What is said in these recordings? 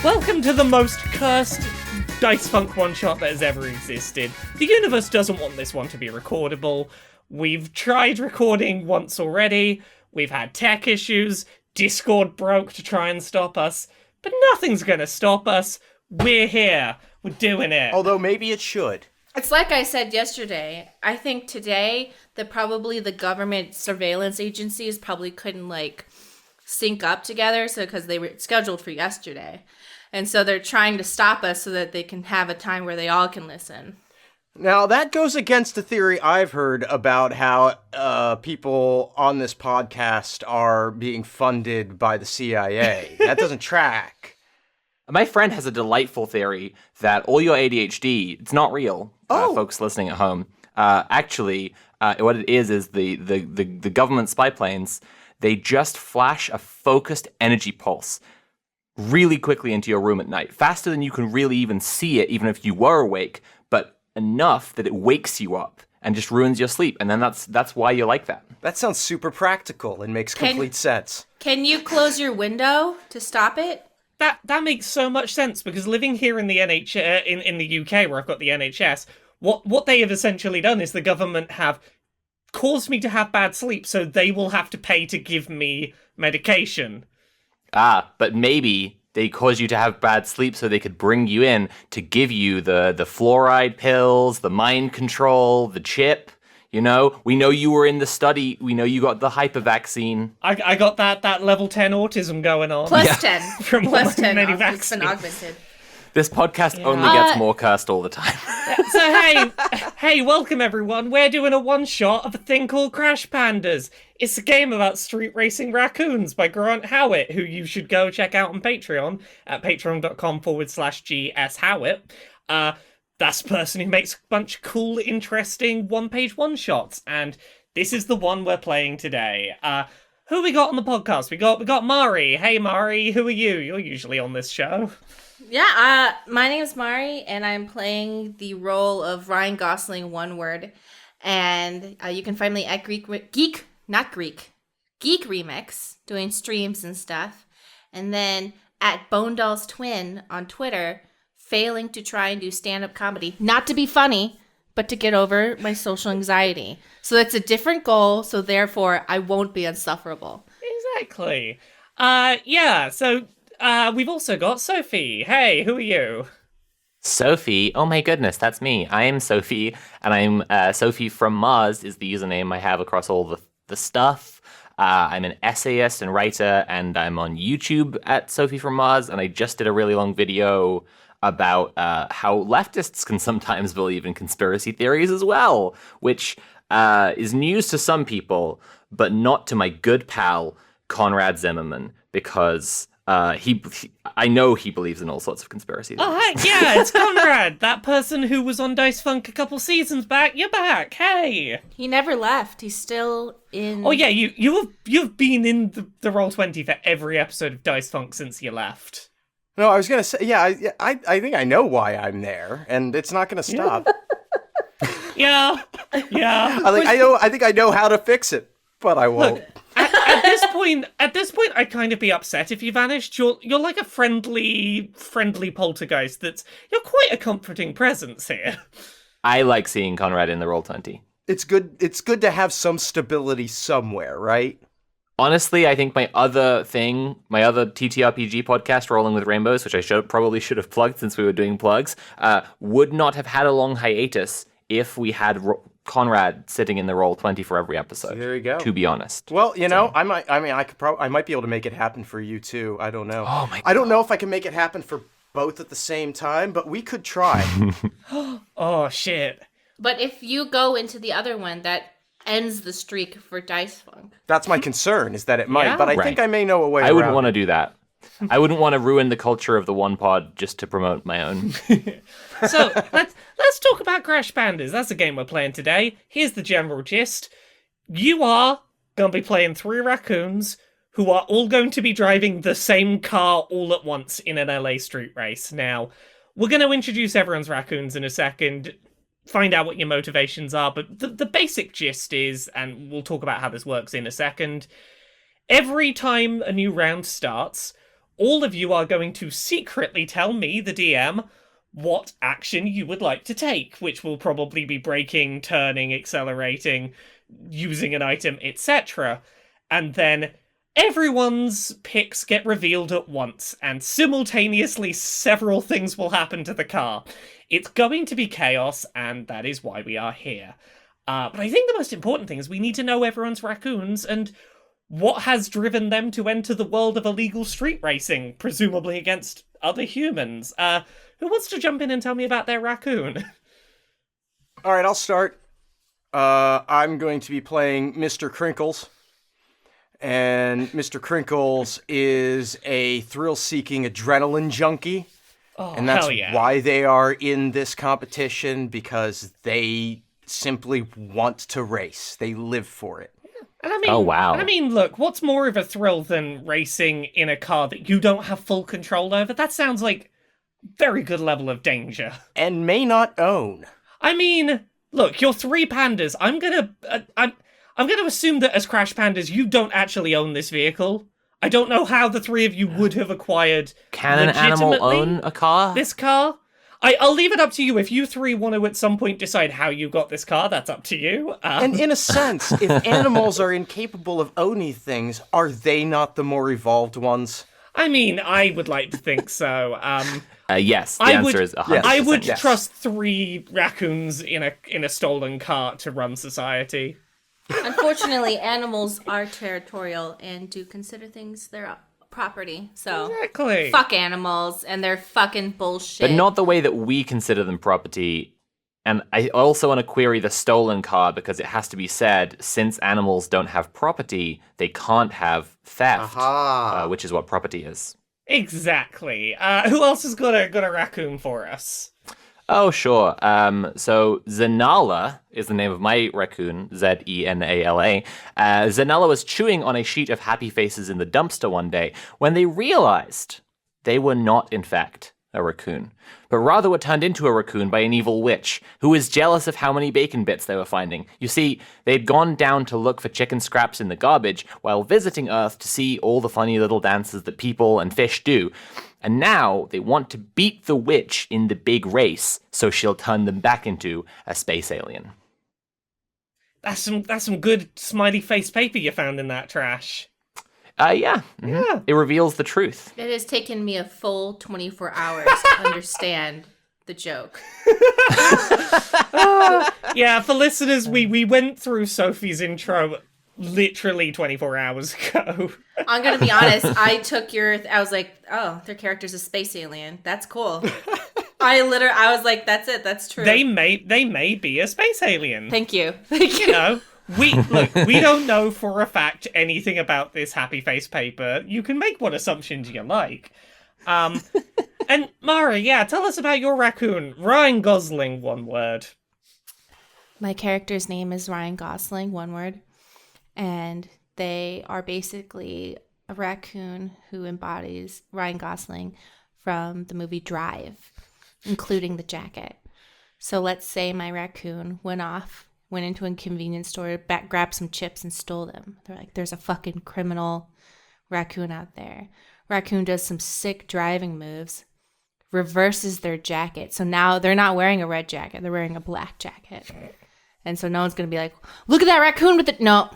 Welcome to the most cursed Dice Funk one-shot that has ever existed. The universe doesn't want this one to be recordable. We've tried recording once already. We've had tech issues. Discord broke to try and stop us. But nothing's gonna stop us. We're here. We're doing it. Although maybe it should. It's like I said yesterday. I think today that probably the government surveillance agencies probably couldn't sync up together, so because they were scheduled for yesterday. And so they're trying to stop us so that they can have a time where they all can listen. Now, that goes against the theory I've heard about how people on this podcast are being funded by the CIA. That doesn't track. My friend has a delightful theory that all your ADHD, it's not real, folks listening at home. Actually, what it is the government spy planes, they just flash a focused energy pulse really quickly into your room at night, faster than you can really even see it, even if you were awake, but enough that it wakes you up and just ruins your sleep. And then that's why you're like that. That sounds super practical and makes complete sense. Can you close your window to stop it? That makes so much sense, because living here in the in the UK, where I've got the NHS, what they have essentially done is the government have caused me to have bad sleep, so they will have to pay to give me medication. But maybe they caused you to have bad sleep so they could bring you in to give you the fluoride pills, the mind control, the chip. You know, we know you were in the study. We know you got the hyper vaccine. I got that level 10 autism going on. Plus 10. From Plus 10. many It's been vaccines. augmented. This podcast only gets more cursed all the time. So hey, welcome everyone. We're doing a one-shot of a thing called Crash Pandas. It's a game about street racing raccoons by Grant Howitt, who you should go check out on Patreon at patreon.com/GSHowitt. That's the person who makes a bunch of cool, interesting one-page one-shots, and this is the one we're playing today. Who we got on the podcast? We got Mari. Hey Mari, who are you? You're usually on this show. Yeah, my name is Mari, and I'm playing the role of Ryan Gosling, one word. And you can find me at Geek Remix, doing streams and stuff. And then at Bone Doll's Twin on Twitter, failing to try and do stand-up comedy. Not to be funny, but to get over my social anxiety. So that's a different goal, so therefore I won't be insufferable. Exactly. So we've also got Sophie. Hey, who are you? Sophie, oh my goodness, that's me. I am Sophie, and I'm Sophie from Mars is the username I have across all the stuff. I'm an essayist and writer, and I'm on YouTube at Sophie from Mars, and I just did a really long video about how leftists can sometimes believe in conspiracy theories as well, which is news to some people, but not to my good pal, Conrad Zimmerman, because I know he believes in all sorts of conspiracy theories. Oh, heck yeah, it's Conrad, that person who was on Dice Funk a couple seasons back. You're back, hey! He never left. He's still in... Oh yeah, you've been in the Roll20 for every episode of Dice Funk since you left. No, I was going to say, I think I know why I'm there, and it's not going to stop. Yeah. I think I know how to fix it, but I won't. Look, at this point, I'd kind of be upset if you vanished. You're like a friendly poltergeist. You're quite a comforting presence here. I like seeing Conrad in the Roll20. It's good to have some stability somewhere, right? Honestly, I think my other TTRPG podcast, Rolling with Rainbows, which I probably should have plugged since we were doing plugs, would not have had a long hiatus if we had Conrad sitting in the Roll20 for every episode. There you go. To be honest. Well, I might be able to make it happen for you too. I don't know. Oh my God. I don't know if I can make it happen for both at the same time, but we could try. Oh shit. But if you go into the other one, that ends the streak for Dice Funk. That's my concern, is that it might, Yeah? but I think I may know a way around. I wouldn't want to do that. I wouldn't want to ruin the culture of the one pod just to promote my own. So let's talk about Crash Pandas. That's the game we're playing today. Here's the general gist. You are going to be playing 3 raccoons who are all going to be driving the same car all at once in an LA street race. Now, we're going to introduce everyone's raccoons in a second, find out what your motivations are, but the basic gist is, and we'll talk about how this works in a second, every time a new round starts, all of you are going to secretly tell me, the DM, what action you would like to take, which will probably be braking, turning, accelerating, using an item, etc. And then everyone's picks get revealed at once, and simultaneously several things will happen to the car. It's going to be chaos, and that is why we are here. But I think the most important thing is we need to know everyone's raccoons and what has driven them to enter the world of illegal street racing, presumably against other humans. Who wants to jump in and tell me about their raccoon? All right, I'll start. I'm going to be playing Mr. Crinkles. And Mr. Crinkles is a thrill-seeking adrenaline junkie. Oh, And that's hell yeah. why they are in this competition, because they simply want to race. They live for it. And I mean, Oh, wow. I mean, look, what's more of a thrill than racing in a car that you don't have full control over? That sounds like very good level of danger. And may not own. I mean, look, you're three pandas. I'm gonna assume that as Crash Pandas, you don't actually own this vehicle. I don't know how the three of you would have acquired Can an animal legitimately own a car? this car. I'll leave it up to you. If you three want to at some point decide how you got this car, that's up to you. And in a sense, if animals are incapable of owning things, are they not the more evolved ones? I mean, I would like to think so. Yes, the I answer would- is 100%. I would yes. trust three raccoons in a stolen car to run society. Unfortunately, animals are territorial and do consider things their property. So Exactly. fuck animals and their fucking bullshit. But not the way that we consider them property. And I also want to query the stolen car because it has to be said, since animals don't have property, they can't have theft, Aha. which is what property is. Exactly. Who else has got a raccoon for us? Oh, sure. So Zenala is the name of my raccoon, Zenala. Zenala was chewing on a sheet of happy faces in the dumpster one day when they realized they were not, in fact, a raccoon, but rather were turned into a raccoon by an evil witch who was jealous of how many bacon bits they were finding. You see, they'd gone down to look for chicken scraps in the garbage while visiting Earth to see all the funny little dances that people and fish do. And now they want to beat the witch in the big race, so she'll turn them back into a space alien. That's some good smiley face paper you found in that trash. Yeah. It reveals the truth. It has taken me a full 24 hours to understand the joke. Yeah, for listeners, we went through Sophie's intro literally 24 hours ago. I'm gonna be honest. I was like, oh, their character's a space alien. That's cool. I was like, that's it. That's true. They may be a space alien. Thank you. Thank you. You know, we don't know for a fact anything about this happy face paper. You can make what assumptions you like. And Mara, yeah, tell us about your raccoon. Ryan Gosling, one word. My character's name is Ryan Gosling, one word. And they are basically a raccoon who embodies Ryan Gosling from the movie Drive, including the jacket. So let's say my raccoon went into a convenience store, grabbed some chips and stole them. They're like, there's a fucking criminal raccoon out there. Raccoon does some sick driving moves, reverses their jacket. So now they're not wearing a red jacket, they're wearing a black jacket. And so no one's going to be like, look at that raccoon with it. No,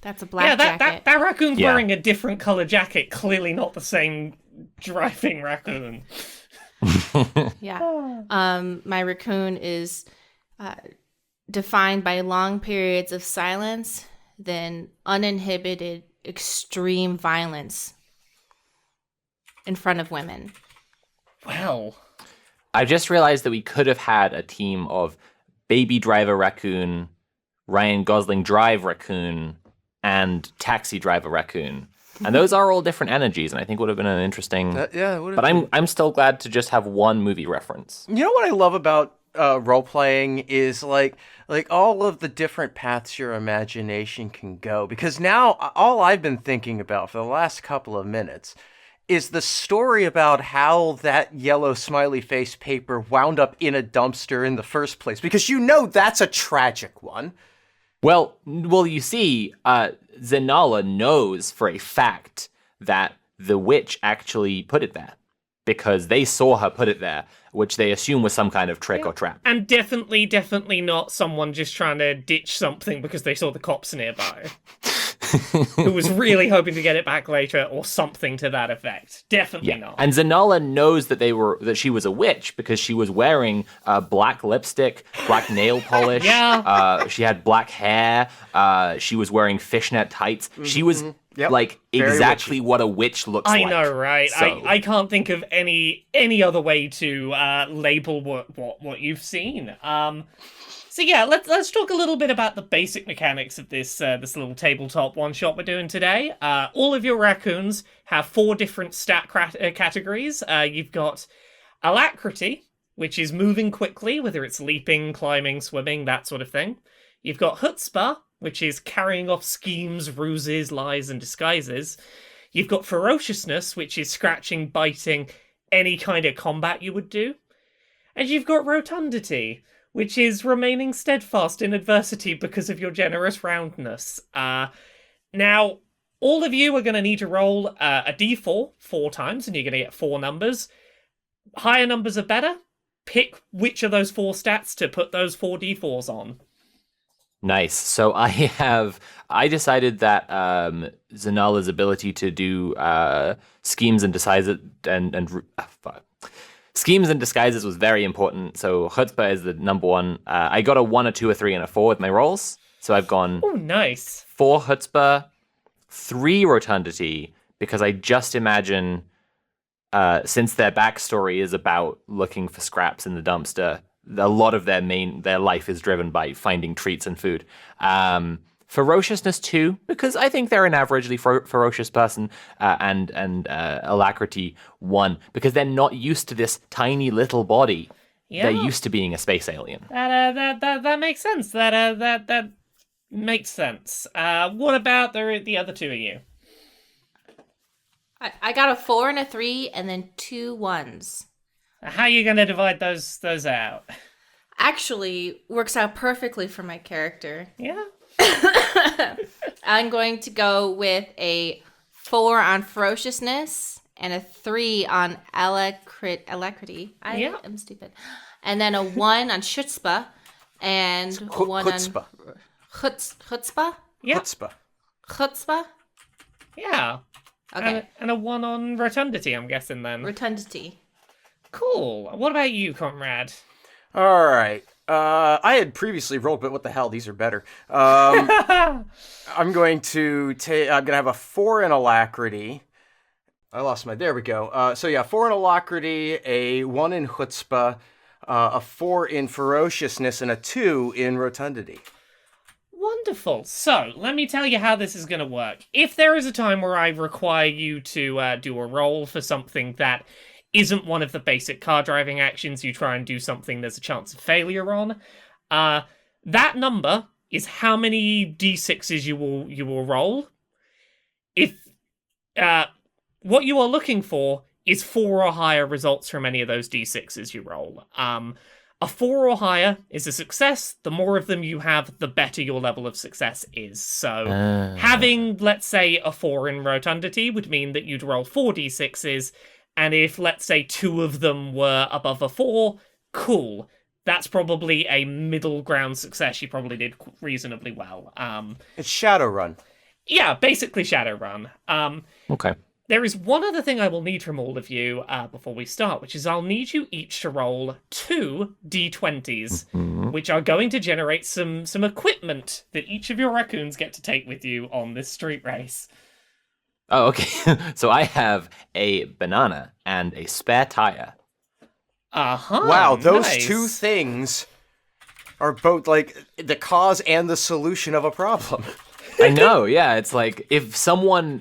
that's a black jacket. That raccoon's Yeah. wearing a different color jacket. Clearly not the same driving raccoon. Yeah. My raccoon is defined by long periods of silence, then uninhibited extreme violence in front of women. Well, I just realized that we could have had a team of Baby Driver Raccoon, Ryan Gosling Drive Raccoon, and Taxi Driver Raccoon. And those are all different energies, and I think would have been an interesting... But I'm still glad to just have one movie reference. You know what I love about role playing is like all of the different paths your imagination can go. Because now all I've been thinking about for the last couple of minutes is the story about how that yellow smiley face paper wound up in a dumpster in the first place. Because you know that's a tragic one. Well, you see, Zenala knows for a fact that the witch actually put it there because they saw her put it there, which they assume was some kind of trick or trap. And definitely not someone just trying to ditch something because they saw the cops nearby. Who was really hoping to get it back later or something to that effect. Definitely not. And Zanala knows that she was a witch because she was wearing black lipstick, black nail polish. She had black hair. She was wearing fishnet tights. She was like exactly what a witch looks like. I know, right? So, I can't think of any other way to label what you've seen. So yeah, let's talk a little bit about the basic mechanics of this little tabletop one shot we're doing today. All of your raccoons have 4 different stat categories. You've got alacrity, which is moving quickly, whether it's leaping, climbing, swimming, that sort of thing. You've got chutzpah, which is carrying off schemes, ruses, lies, and disguises. You've got ferociousness, which is scratching, biting, any kind of combat you would do. And you've got rotundity, which is remaining steadfast in adversity because of your generous roundness. Now, all of you are going to need to roll a d4 4 times, and you're going to get 4 numbers. Higher numbers are better. Pick which of those 4 stats to put those 4 d4s on. Nice. So I decided that Zanala's ability to do schemes and schemes and disguises was very important. So chutzpah is the number 1. I got a 1, a 2, a 3, and a 4 with my rolls. So I've gone nice. 4 chutzpah, 3 rotundity, because I just imagine, since their backstory is about looking for scraps in the dumpster, a lot of their life is driven by finding treats and food. Ferociousness 2, because I think they're an averagely ferocious person, and alacrity 1, because they're not used to this tiny little body. Yeah. They're used to being a space alien. That makes sense. That makes sense. What about the other 2 of you? I got a 4 and a 3, and then 2 1s. How are you going to divide those out? Actually, works out perfectly for my character. Yeah. I'm going to go with a 4 on ferociousness and a 3 on alacrity. I am stupid. And then a 1 on chutzpah and 1 chutzpah. on chutzpah? Yeah. Chutzpah? Yeah. Okay. And a 1 on rotundity, I'm guessing then. Rotundity. Cool. What about you, comrade? All right. I had previously rolled, but what the hell? These are better. I'm going to have a 4 in alacrity. I lost my. There we go. So yeah, 4 in alacrity, a 1 in chutzpah, a 4 in ferociousness, and a 2 in rotundity. Wonderful. So, let me tell you how this is going to work. If there is a time where I require you to do a roll for something that isn't one of the basic car driving actions, you try and do something there's a chance of failure on, that number is how many d6s you will roll. If what you are looking for is 4 or higher results from any of those d6s you roll. A 4 or higher is a success. The more of them you have, the better your level of success is. So having, let's say, a 4 in rotundity would mean that you'd roll 4 d6s, and if, let's say, 2 of them were above a 4, cool. That's probably a middle ground success. You probably did reasonably well. It's Shadowrun. Yeah, basically Shadowrun. Okay. There is one other thing I will need from all of you before we start, which is I'll need you each to roll 2 d20s, which are going to generate some equipment that each of your raccoons get to take with you on this street race. Oh, okay. So I have a banana and a spare tire. Uh-huh. Wow, those nice. 2 things are both like the cause and the solution of a problem. I know, yeah. It's like if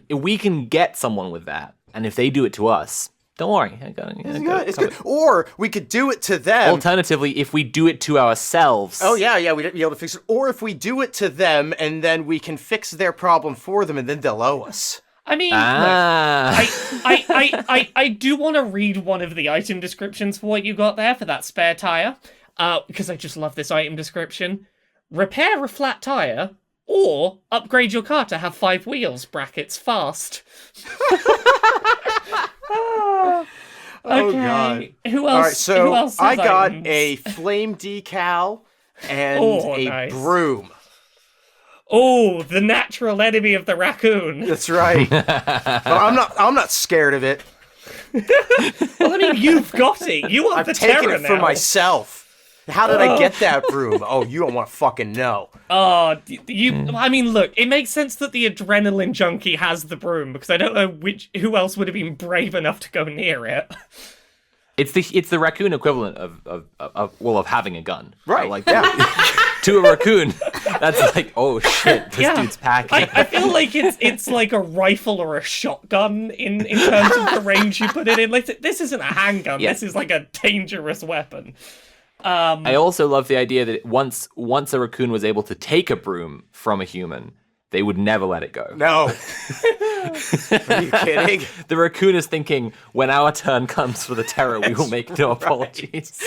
we can get someone with that, and if they do it to us, don't worry. It's good. Or we could do it to them. Alternatively, if we do it to ourselves. Oh yeah, we'd be able to fix it. Or if we do it to them, and then we can fix their problem for them, and then they'll owe us. I mean, look, I do want to read one of the item descriptions for what you got there for that spare tire, because I just love this item description. Repair a flat tire Or upgrade your car to have 5 wheels, brackets fast. Oh, Okay, God. who else? All right, so who else I has got items? a flame decal and Oh, a nice. broom. Oh, the natural enemy of the raccoon. That's right. But I'm not scared of it. Well, I mean, you've got it. You are I've the taken terror it for now. myself. How did I get that broom? Oh, you don't want to fucking know. Oh, I mean, look, it makes sense that the adrenaline junkie has the broom because I don't know who else would have been brave enough to go near it. It's the raccoon equivalent of having a gun. Right. Like Yeah. to a raccoon, that's like, oh shit, this dude's packing. I feel like it's like a rifle or a shotgun in terms of the range you put it in. Like, this isn't a handgun. Yeah. This is like a dangerous weapon. I also love the idea that once a raccoon was able to take a broom from a human, they would never let it go. No. Are you kidding? The raccoon is thinking, when our turn comes for the terror, we will make no apologies.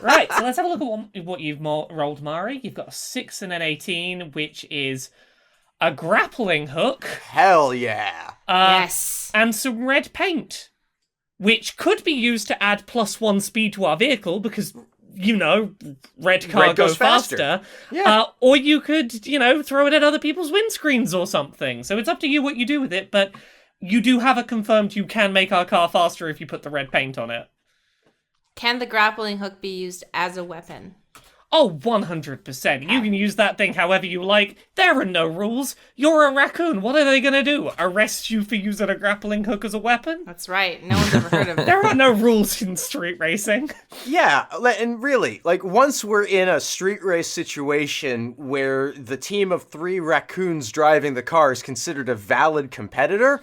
Right, so let's have a look at what you've rolled, Mari. You've got a 6 and an 18, which is a grappling hook. Hell yeah. Yes. And some red paint, which could be used to add +1 speed to our vehicle because, red car Red goes faster. Yeah. Or you could, throw it at other people's windscreens or something. So it's up to you what you do with it, but you do have it confirmed you can make our car faster if you put the red paint on it. Can the grappling hook be used as a weapon? Oh, 100%. You can use that thing however you like. There are no rules. You're a raccoon. What are they going to do? Arrest you for using a grappling hook as a weapon? That's right. No one's ever heard of it. There are no rules in street racing. Yeah, and really, like, once we're in a street race situation where the team of 3 raccoons driving the car is considered a valid competitor,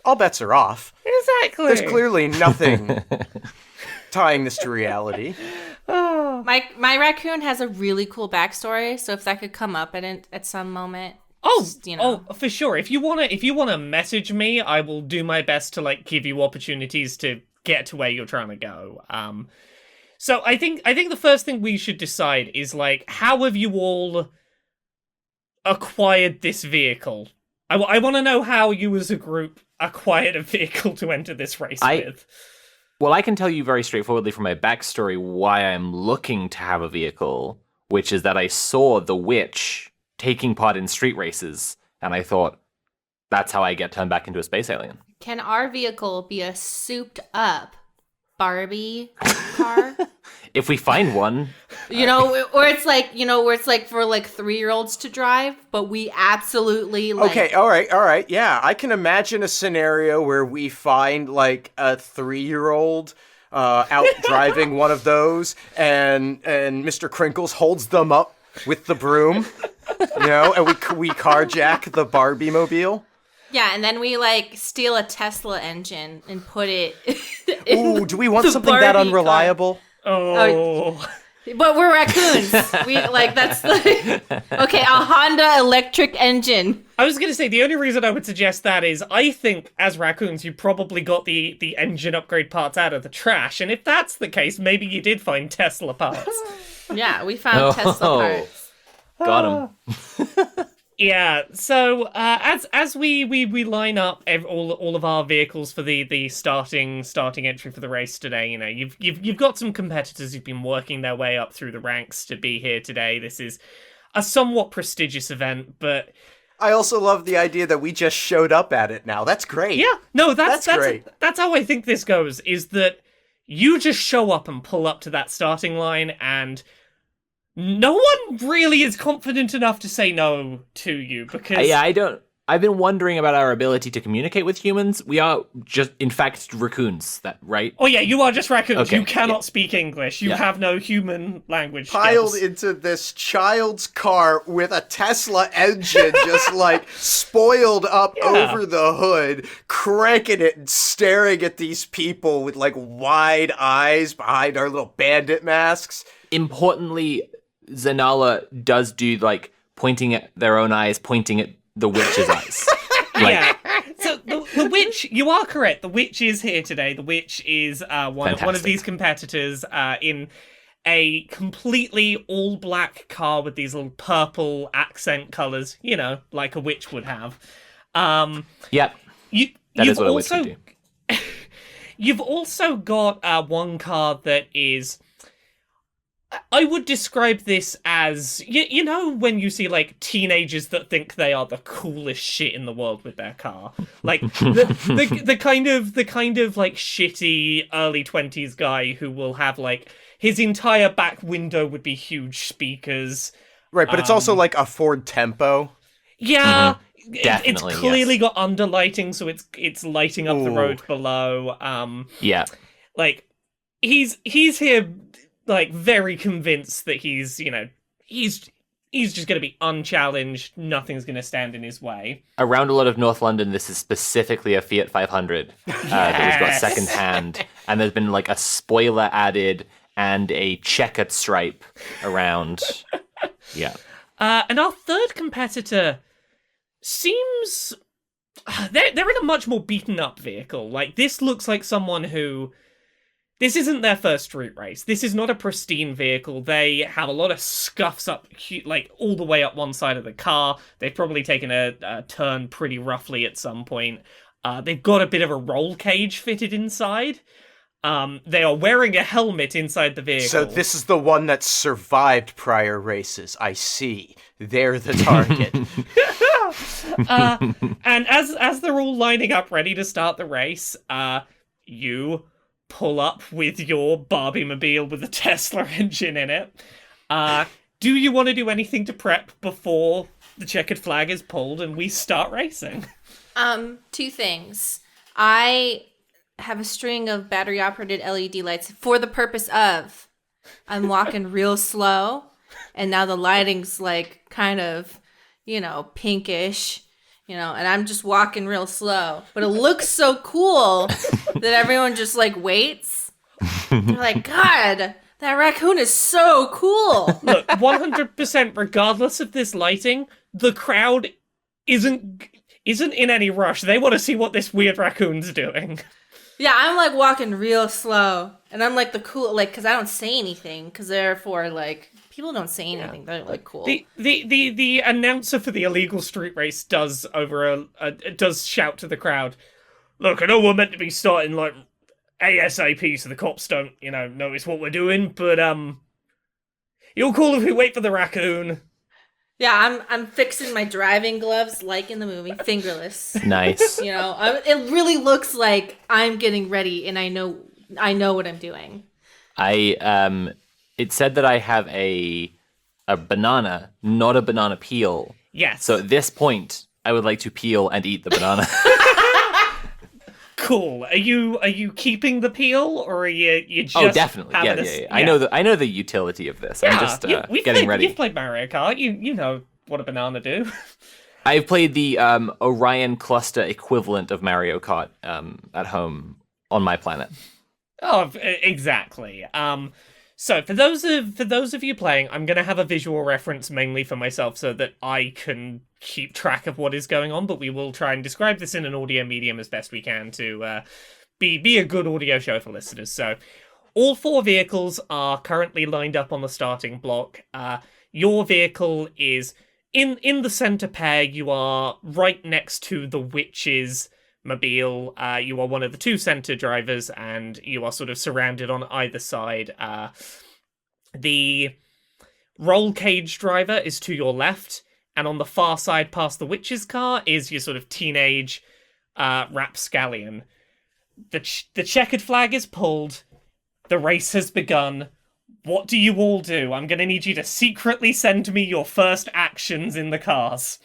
all bets are off. Exactly. There's clearly nothing tying this to reality. My raccoon has a really cool backstory, so if that could come up at some moment. Oh, just, you know. for sure. If you wanna message me, I will do my best to give you opportunities to get to where you're trying to go. So I think the first thing we should decide is how have you all acquired this vehicle? I want to know how you as a group acquired a vehicle to enter this race with. Well, I can tell you very straightforwardly from my backstory why I'm looking to have a vehicle, which is that I saw the witch taking part in street races, and I thought, that's how I get turned back into a space alien. Can our vehicle be a souped up Barbie car? If we find one. Or it's where it's for 3-year-olds to drive, but we absolutely Okay, all right. Yeah, I can imagine a scenario where we find a 3-year-old out driving one of those, and Mr. Crinkles holds them up with the broom, and we carjack the Barbie mobile. Yeah, and then we steal a Tesla engine and put it. Ooh, do we want something that Barbie unreliable? Oh. But we're raccoons. That's okay. A Honda electric engine. I was going to say, the only reason I would suggest that is I think, as raccoons, you probably got the engine upgrade parts out of the trash. And if that's the case, maybe you did find Tesla parts. Yeah, we found Tesla parts. Got him. Yeah, so as we line up all of our vehicles for the starting entry for the race today, you've got some competitors who've been working their way up through the ranks to be here today. This is a somewhat prestigious event, but I also love the idea that we just showed up at it now. That's great. yeah, no, that's great. That's how I think this goes. Is that you just show up and pull up to that starting line and no one really is confident enough to say no to you because I've been wondering about our ability to communicate with humans. We are just, in fact, raccoons, right? Oh yeah, you are just raccoons. Okay, You cannot speak English. You have no human language Piled skills. into this child's car with a Tesla engine just spoiled up over the hood, cranking it and staring at these people with wide eyes behind our little bandit masks. Importantly, Zanala does do pointing at their own eyes, pointing at the witch's eyes. Yeah. So the witch, you are correct. The witch is here today. The witch is one of these competitors in a completely all-black car with these little purple accent colors, like a witch would have. Yep, You, that you've is what a witch also would do. you've also got one car that is. I would describe this as when you see like teenagers that think they are the coolest shit in the world with their car, like the kind of like shitty early 20s guy who will have like his entire back window would be huge speakers. Right, but it's also like a Ford Tempo. Yeah, it's Definitely, clearly yes. got underlighting, so it's lighting up the Ooh. road below. Yeah. Like he's here like very convinced that he's just going to be unchallenged, nothing's going to stand in his way. Around a lot of North London, this is specifically a Fiat 500 that he's got Yes. second hand, and there's been like a spoiler added and a checkered stripe around. Yeah. And our third competitor seems they're in a much more beaten up vehicle. Like this looks like someone who this isn't their first street race. This is not a pristine vehicle. They have a lot of scuffs up, like all the way up one side of the car. They've probably taken a turn pretty roughly at some point. They've got a bit of a roll cage fitted inside. They are wearing a helmet inside the vehicle. So this is the one that survived prior races. I see. They're the target. And as they're all lining up ready to start the race, you pull up with your Barbie-mobile with a Tesla engine in it. Do you want to do anything to prep before the checkered flag is pulled and we start racing? Two things. I have a string of battery-operated LED lights for the purpose of I'm walking real slow, and now the lighting's like kind of, pinkish. And I'm just walking real slow. But it looks so cool that everyone just, like, waits. They're like, God, that raccoon is so cool. Look, 100% regardless of this lighting, the crowd isn't in any rush. They want to see what this weird raccoon's doing. Yeah, I'm, like, walking real slow. And I'm, like, the cool, like, because I don't say anything. Because therefore, like, people don't say anything. They're, like, cool. The announcer for the illegal street race does does shout to the crowd, look, I know we're meant to be starting like ASAP so the cops don't, notice what we're doing, but you're cool if we wait for the raccoon. Yeah, I'm fixing my driving gloves like in the movie, fingerless. Nice. It really looks like I'm getting ready and I know what I'm doing. It said that I have a banana, not a banana peel. Yes. So at this point, I would like to peel and eat the banana. Cool. Are you keeping the peel, or are you just definitely. having Yeah. I know the utility of this. I'm just getting ready. You've played Mario Kart. You know what a banana do. I've played the Orion cluster equivalent of Mario Kart at home on my planet. Oh, exactly. So for those of you playing, I'm going to have a visual reference mainly for myself so that I can keep track of what is going on, but we will try and describe this in an audio medium as best we can to be a good audio show for listeners. So all four vehicles are currently lined up on the starting block. Your vehicle is in the center pair. You are right next to the witch's mobile. You are one of the two center drivers, and you are sort of surrounded on either side. The roll cage driver is to your left, and on the far side past the witch's car is your sort of teenage rapscallion. The checkered flag is pulled. The race has begun. What do you all do? I'm going to need you to secretly send me your first actions in the cars.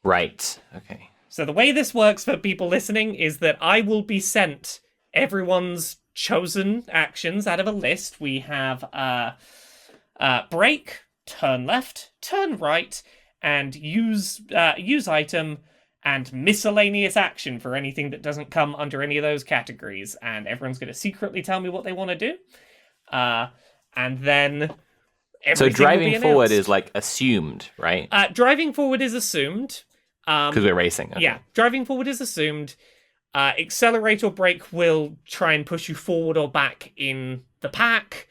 Right. Okay. So the way this works for people listening is that I will be sent everyone's chosen actions out of a list. We have brake, turn left, turn right, and use item, and miscellaneous action for anything that doesn't come under any of those categories. And everyone's going to secretly tell me what they want to do. And then So everything will driving be forward announced. is like assumed, right? Driving forward is assumed. Because we're racing. Okay. Yeah, driving forward is assumed. Accelerate or brake will try and push you forward or back in the pack.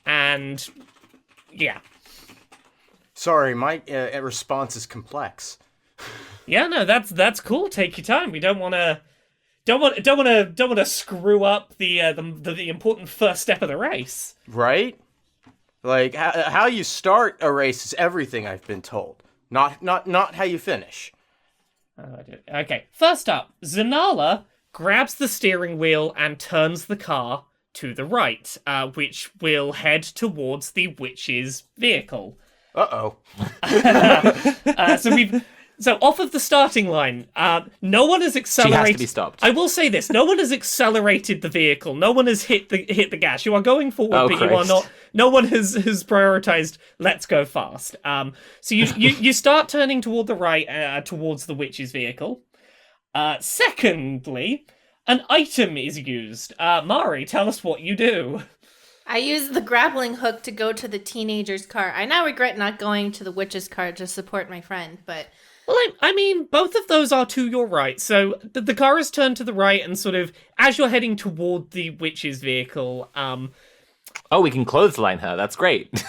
and yeah. Sorry, my response is complex. Yeah, no, that's cool. Take your time. We don't want to screw up the important first step of the race. Right? Like how you start a race is everything I've been told. Not how you finish. Okay, first up, Zanala grabs the steering wheel and turns the car to the right, which will head towards the witch's vehicle. Uh-oh. So off of the starting line, no one has accelerated. She has to be stopped. I will say this: no one has accelerated the vehicle. No one has hit the gas. You are going forward, Oh, but you are Christ. not. No one has prioritized. Let's go fast. So you start turning toward the right, towards the witch's vehicle. Secondly, an item is used. Mari, tell us what you do. I used the grappling hook to go to the teenager's car. I now regret not going to the witch's car to support my friend, but Well, I mean, both of those are to your right. So the car is turned to the right, and sort of as you're heading toward the witch's vehicle, Oh, we can clothesline her. That's great.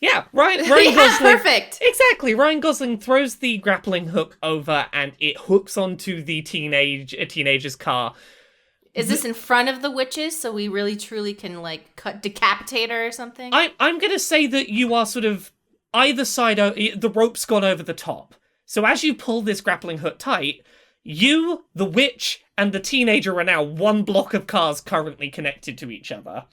yeah, Ryan yeah, Gosling. perfect. Exactly, Ryan Gosling throws the grappling hook over, and it hooks onto the teenager's car. Is this in front of the witches so we really truly can like decapitate her or something? I'm gonna say that you are sort of either side. The rope's gone over the top. So as you pull this grappling hook tight, you, the witch, and the teenager are now one block of cars currently connected to each other.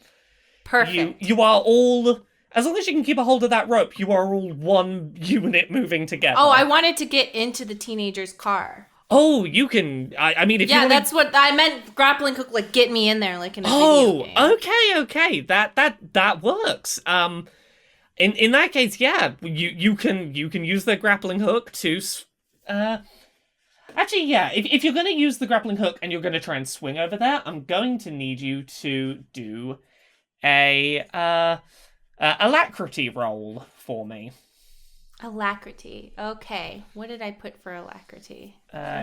Perfect. You are all, as long as you can keep a hold of that rope, you are all one unit moving together. Oh, I wanted to get into the teenager's car. Oh, you can. I mean, if you Yeah, want that's what I meant. Grappling hook, like get me in there, like in a Oh, video game. okay. That works. In that case, yeah, you can use the grappling hook to. Actually, yeah. If you're going to use the grappling hook and you're going to try and swing over there, I'm going to need you to do a alacrity roll for me. Alacrity. Okay. What did I put for alacrity?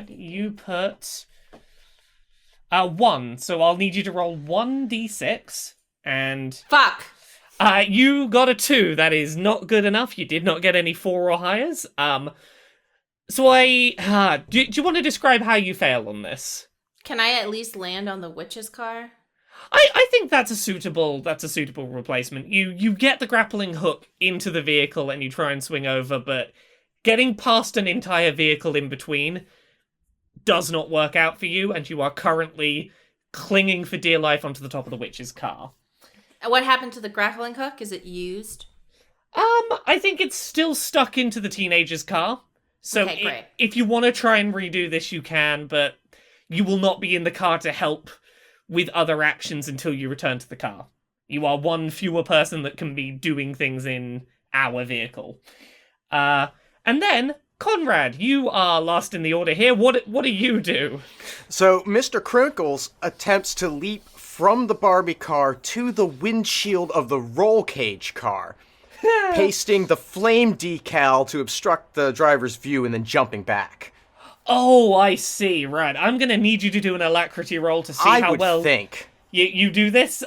You put 1, so I'll need you to roll 1d6, and Fuck. you got a 2. That is not good enough. You did not get any 4 or higher. So do you want to describe how you fail on this? Can I at least land on the witch's car? I think that's a suitable replacement. You get the grappling hook into the vehicle and you try and swing over, but getting past an entire vehicle in between does not work out for you, and you are currently clinging for dear life onto the top of the witch's car. What happened to the grappling hook? Is it used? I think it's still stuck into the teenager's car. So Okay, great. if you want to try and redo this, you can, but you will not be in the car to help with other actions until you return to the car. You are one fewer person that can be doing things in our vehicle. And then, Conrad, you are last in the order here. What do you do? So Mr. Crinkles attempts to leap from the Barbie car to the windshield of the roll cage car, pasting the flame decal to obstruct the driver's view and then jumping back. Oh, I see. Right. I'm going to need you to do an alacrity roll to see I how would well think. you do this.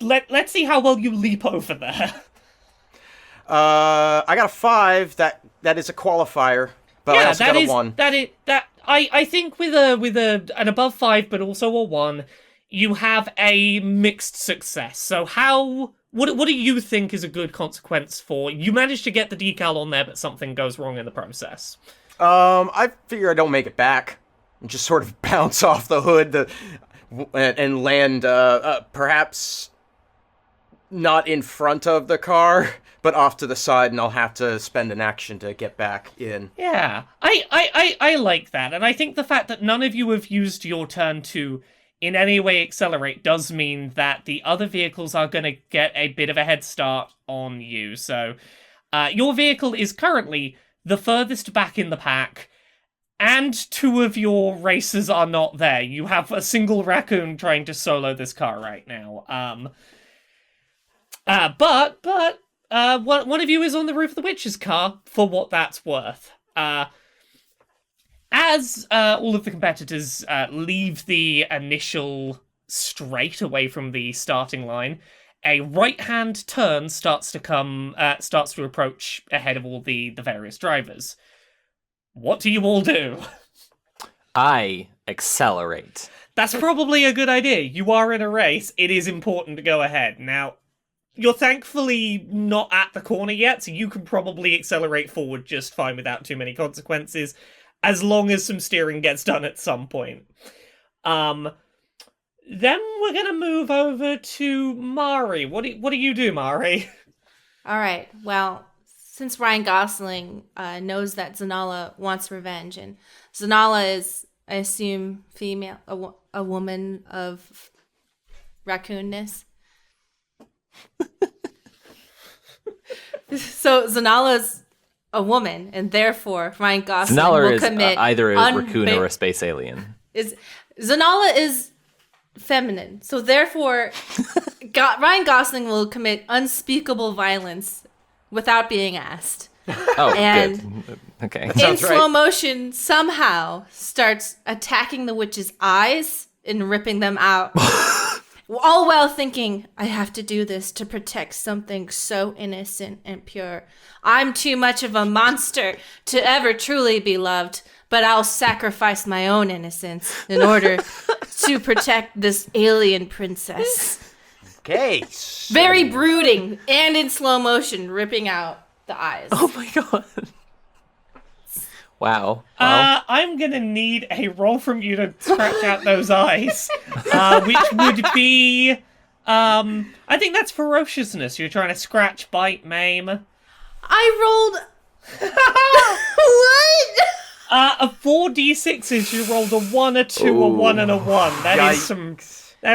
Let's see how well you leap over there. I got a 5. That is a qualifier, but I also got a 1. I think with an above 5 but also a 1, you have a mixed success. So what do you think is a good consequence for you managed to get the decal on there but something goes wrong in the process? I figure I don't make it back and just sort of bounce off the hood and land perhaps not in front of the car, but off to the side, and I'll have to spend an action to get back in. Yeah, I like that, and I think the fact that none of you have used your turn to in any way accelerate does mean that the other vehicles are going to get a bit of a head start on you. So your vehicle is currently the furthest back in the pack, and 2 of your racers are not there. You have a single raccoon trying to solo this car right now. But one of you is on the roof of the witch's car, for what that's worth. As all of the competitors leave the initial straight away from the starting line, a right-hand turn starts to approach ahead of all the various drivers. What do you all do? I accelerate. That's probably a good idea. You are in a race. It is important to go ahead. Now, you're thankfully not at the corner yet, so you can probably accelerate forward just fine without too many consequences, as long as some steering gets done at some point. Then we're gonna move over to Mari. What do you do, Mari? All right. Well, since Ryan Gosling knows that Zanala wants revenge, and Zanala is, I assume, female, a woman of raccoonness. So Zanala's a woman, and therefore Ryan Gosling Zanala will is commit either a raccoon or a space alien. Zanala is feminine, so therefore Ryan Gosling will commit unspeakable violence without being asked. Oh, And- good. Okay. In Sounds right. slow motion, somehow starts attacking the witch's eyes and ripping them out. All while thinking, I have to do this to protect something so innocent and pure. I'm too much of a monster to ever truly be loved, but I'll sacrifice my own innocence in order to protect this alien princess. Okay. Very brooding and in slow motion, ripping out the eyes. Oh my god. Wow. Well, I'm gonna need a roll from you to scratch out those eyes, which would be, I think that's ferociousness. You're trying to scratch, bite, maim. I rolled... What? A 4d6s. You rolled a 1, a 2, a 1, and a 1. That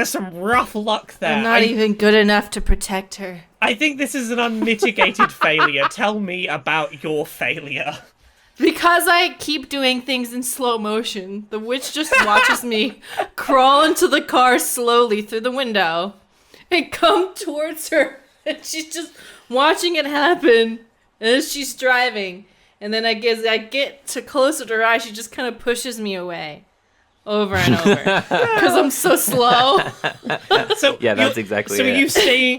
is some rough luck there. I'm not even good enough to protect her. I think this is an unmitigated failure. Tell me about your failure. Because I keep doing things in slow motion, the witch just watches me crawl into the car slowly through the window and come towards her. And she's just watching it happen as she's driving. And then I get to closer to her eye, she just kind of pushes me away. Over and over. Because I'm so slow. So yeah, that's exactly so it.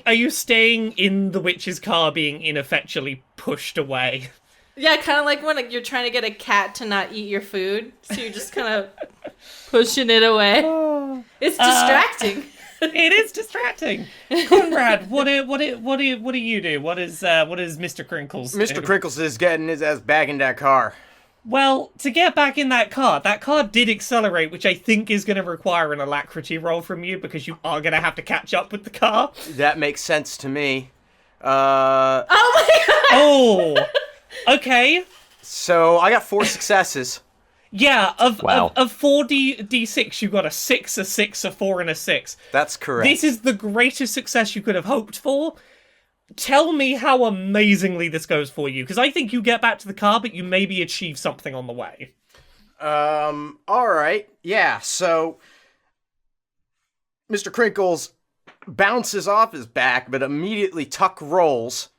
are you staying in the witch's car being ineffectually pushed away? Yeah, kind of like when you're trying to get a cat to not eat your food. So you're just kind of pushing it away. It's distracting. It is distracting. Conrad, what do you do? What is Mr. Crinkles do? Mr. Crinkles is getting his ass back in that car. Well, to get back in that car did accelerate, which I think is going to require an alacrity roll from you because you are going to have to catch up with the car. That makes sense to me. Oh my god! Oh, okay. So I got 4 successes. Yeah, of 4d6, you got a 6, a 6, a 4, and a 6. That's correct. This is the greatest success you could have hoped for. Tell me how amazingly this goes for you, because I think you get back to the car, but you maybe achieve something on the way. All right. Yeah, so Mr. Crinkles bounces off his back, but immediately tuck rolls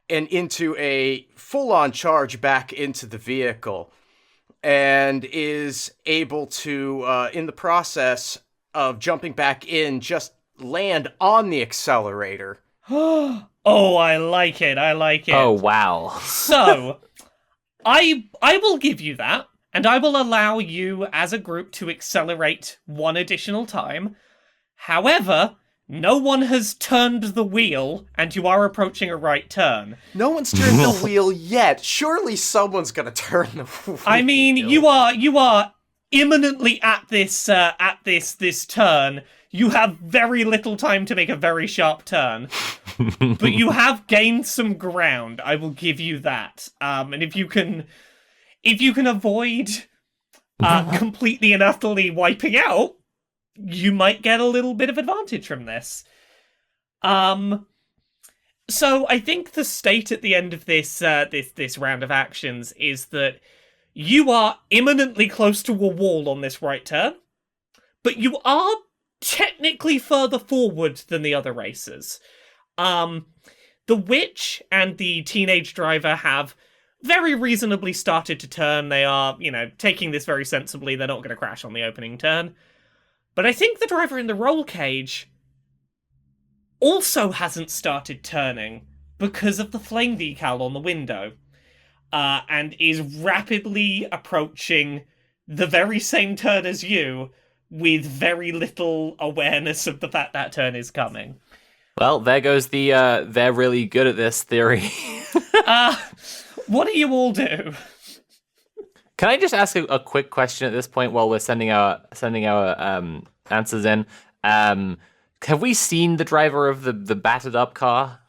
and into a full-on charge back into the vehicle, and is able to, in the process of jumping back in, just land on the accelerator. Oh, I like it. Oh, wow. So, I will give you that, and I will allow you as a group to accelerate one additional time. However, no one has turned the wheel, and you are approaching a right turn. No one's turned the wheel yet. Surely someone's gonna turn the wheel. I mean, you are imminently at this turn. You have very little time to make a very sharp turn, but you have gained some ground. I will give you that. And if you can avoid completely and utterly wiping out, you might get a little bit of advantage from this. So I think the state at the end of this round of actions is that you are imminently close to a wall on this right turn, but you are technically further forward than the other racers. The witch and the teenage driver have very reasonably started to turn. They are, taking this very sensibly. They're not going to crash on the opening turn. But I think the driver in the roll cage also hasn't started turning because of the flame decal on the window, and is rapidly approaching the very same turn as you with very little awareness of the fact that turn is coming. Well, there goes the they're really good at this theory. What do you all do? Can I just ask a quick question at this point while we're sending our answers in? Have we seen the driver of the battered up car?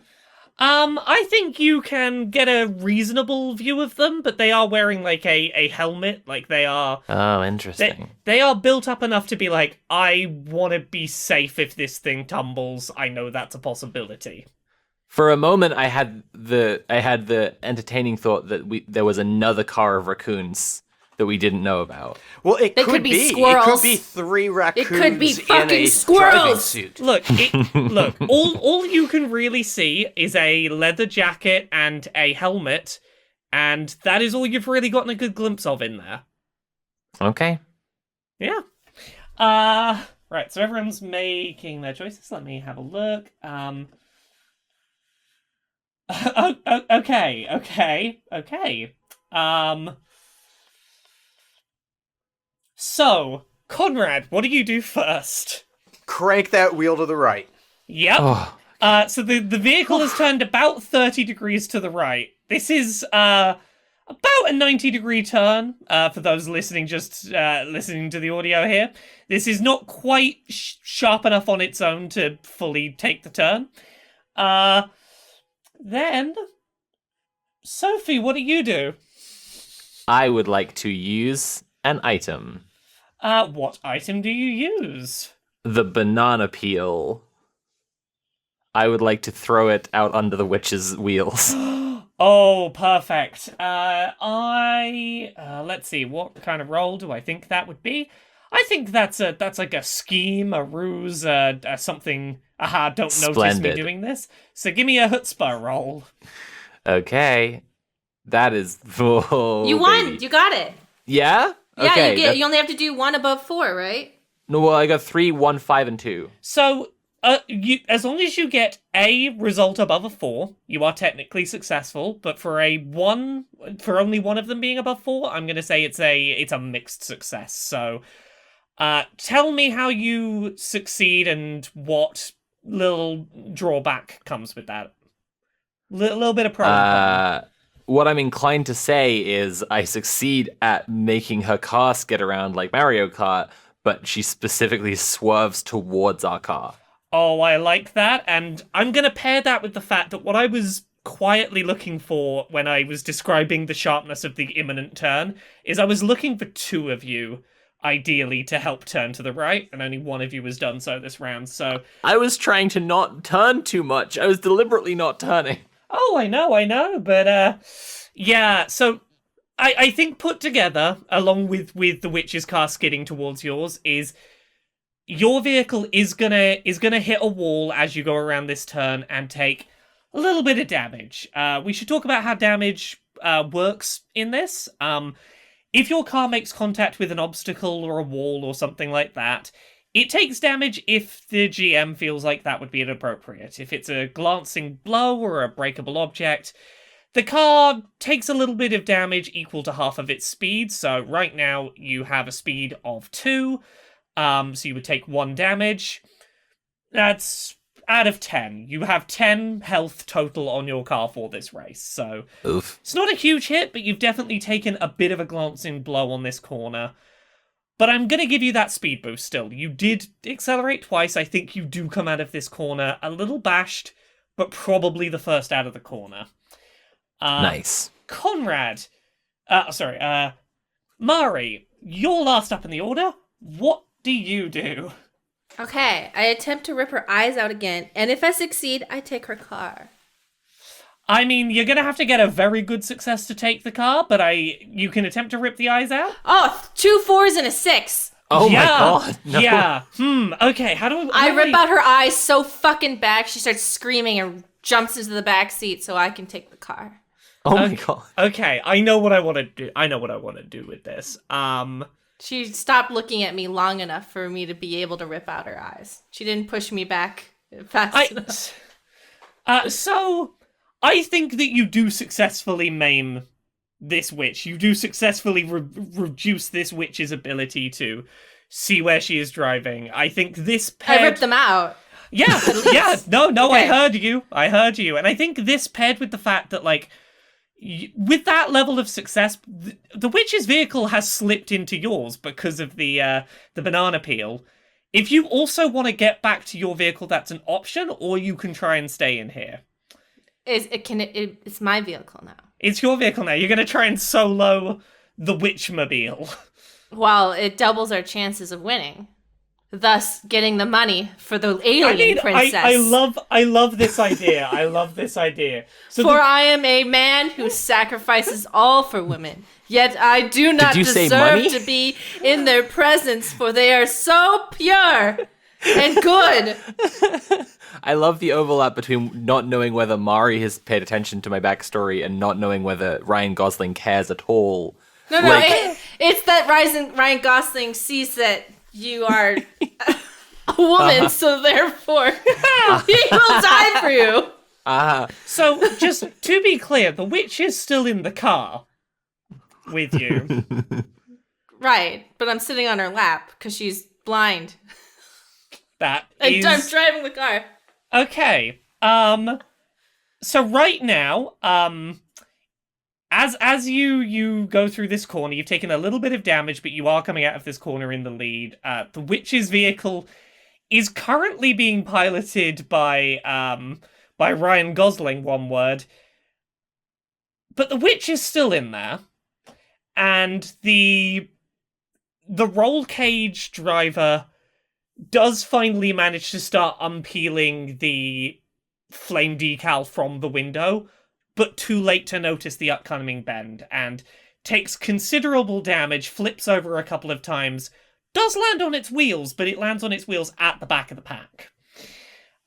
I think you can get a reasonable view of them, but they are wearing like a helmet. Like they are. Oh, interesting. They are built up enough to be like, I want to be safe if this thing tumbles. I know that's a possibility. For a moment, I had the entertaining thought that there was another car of raccoons that we didn't know about. Well, it They could be be. squirrels. It could be 3 raccoons could be in fucking a squirrels. driving suit. Look, all you can really see is a leather jacket and a helmet, and that is all you've really gotten a good glimpse of in there. Okay. Yeah. Right, so everyone's making their choices. Let me have a look. Okay. So, Conrad, what do you do first? Crank that wheel to the right. Yep. Oh, So the vehicle has turned about 30 degrees to the right. This is about a 90-degree turn for those listening, just listening to the audio here. This is not quite sharp enough on its own to fully take the turn. Then, Sophie, what do you do? I would like to use an item. What item do you use? The banana peel. I would like to throw it out under the witch's wheels. Oh, perfect. Let's see, what kind of role do I think that would be? I think that's like a scheme, a ruse, something. Aha! Don't notice me Splendid. doing this. So give me a chutzpah roll. Okay. That is... Oh, You won. baby. You got it. Yeah? Yeah, Okay. you only have to do 1 above 4, right? No, well, I got 3, 1, 5, and 2. So, as long as you get a result above a 4, you are technically successful. But for only one of them being above 4, I'm going to say it's a mixed success. So, tell me how you succeed and what little drawback comes with that. Little bit of pro and con. What I'm inclined to say is I succeed at making her car skid around like Mario Kart, but she specifically swerves towards our car. Oh, I like that, and I'm going to pair that with the fact that what I was quietly looking for when I was describing the sharpness of the imminent turn is I was looking for 2 of you, ideally, to help turn to the right, and only one of you has done so this round, so... I was trying to not turn too much. I was deliberately not turning. Oh, I know, but, yeah, so... I think put together, along with the witch's car skidding towards yours, is... Your vehicle is gonna hit a wall as you go around this turn and take a little bit of damage. We should talk about how damage works in this. If your car makes contact with an obstacle or a wall or something like that, it takes damage if the GM feels like that would be inappropriate. If it's a glancing blow or a breakable object, the car takes a little bit of damage equal to half of its speed. So right now you have a speed of 2. So you would take 1 damage. That's out of 10. You have 10 health total on your car for this race. So Oof. it's not a huge hit, but you've definitely taken a bit of a glancing blow on this corner. But I'm going to give you that speed boost still. You did accelerate twice. I think you do come out of this corner a little bashed, but probably the first out of the corner. Nice. Conrad. Mari, you're last up in the order. What do you do? Okay, I attempt to rip her eyes out again, and if I succeed, I take her car. I mean, you're gonna have to get a very good success to take the car, but you can attempt to rip the eyes out. Oh, 2 4s and a 6. Oh yeah. my god. No. Yeah. Okay, how do I rip out her eyes so fucking bad, she starts screaming and jumps into the back seat so I can take the car. Oh my god. Okay, I know what I want to do. I know what I want to do with this. She stopped looking at me long enough for me to be able to rip out her eyes. She didn't push me back fast enough. So I think that you do successfully maim this witch. You do successfully reduce this witch's ability to see where she is driving. I think this paired... I ripped them out. Yeah, yeah. No, Okay. I heard you. And I think this paired with the fact that, like, with that level of success, the witch's vehicle has slipped into yours because of the banana peel. If you also want to get back to your vehicle, that's an option, or you can try and stay in here. It's my vehicle now. It's your vehicle now. You're going to try and solo the witchmobile. Well, it doubles our chances of winning, thus getting the money for the alien princess. I love this idea. I love this idea. So for I am a man who sacrifices all for women, yet I do not Did you say deserve money? to be in their presence, for they are so pure and good. I love the overlap between not knowing whether Mari has paid attention to my backstory and not knowing whether Ryan Gosling cares at all. No, it's that Ryan Gosling sees that you are a woman, so therefore he will die for you. So, just to be clear, the witch is still in the car with you. Right, but I'm sitting on her lap because she's blind. That And is... I'm driving the car. Okay. So right now, as you go through this corner, you've taken a little bit of damage, but you are coming out of this corner in the lead. The witch's vehicle is currently being piloted by Ryan Gosling, one word. But the witch is still in there. And the roll cage driver does finally manage to start unpeeling the flame decal from the window, but too late to notice the upcoming bend, and takes considerable damage, flips over a couple of times, does land on its wheels, but it lands on its wheels at the back of the pack.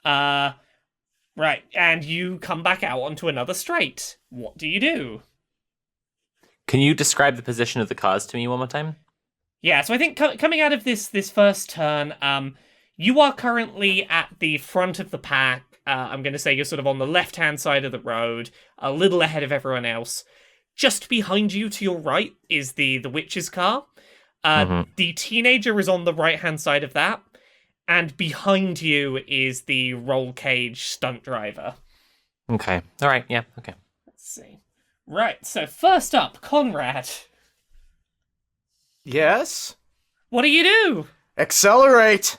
Right, and you come back out onto another straight. What do you do? Can you describe the position of the cars to me one more time? Yeah, so I think coming out of this first turn, you are currently at the front of the pack. I'm going to say you're sort of on the left-hand side of the road, a little ahead of everyone else. Just behind you to your right is the witch's car. The teenager is on the right-hand side of that. And behind you is the roll cage stunt driver. Okay. All right. Yeah. Okay. Let's see. Right, so first up, Conrad. Yes? What do you do? Accelerate!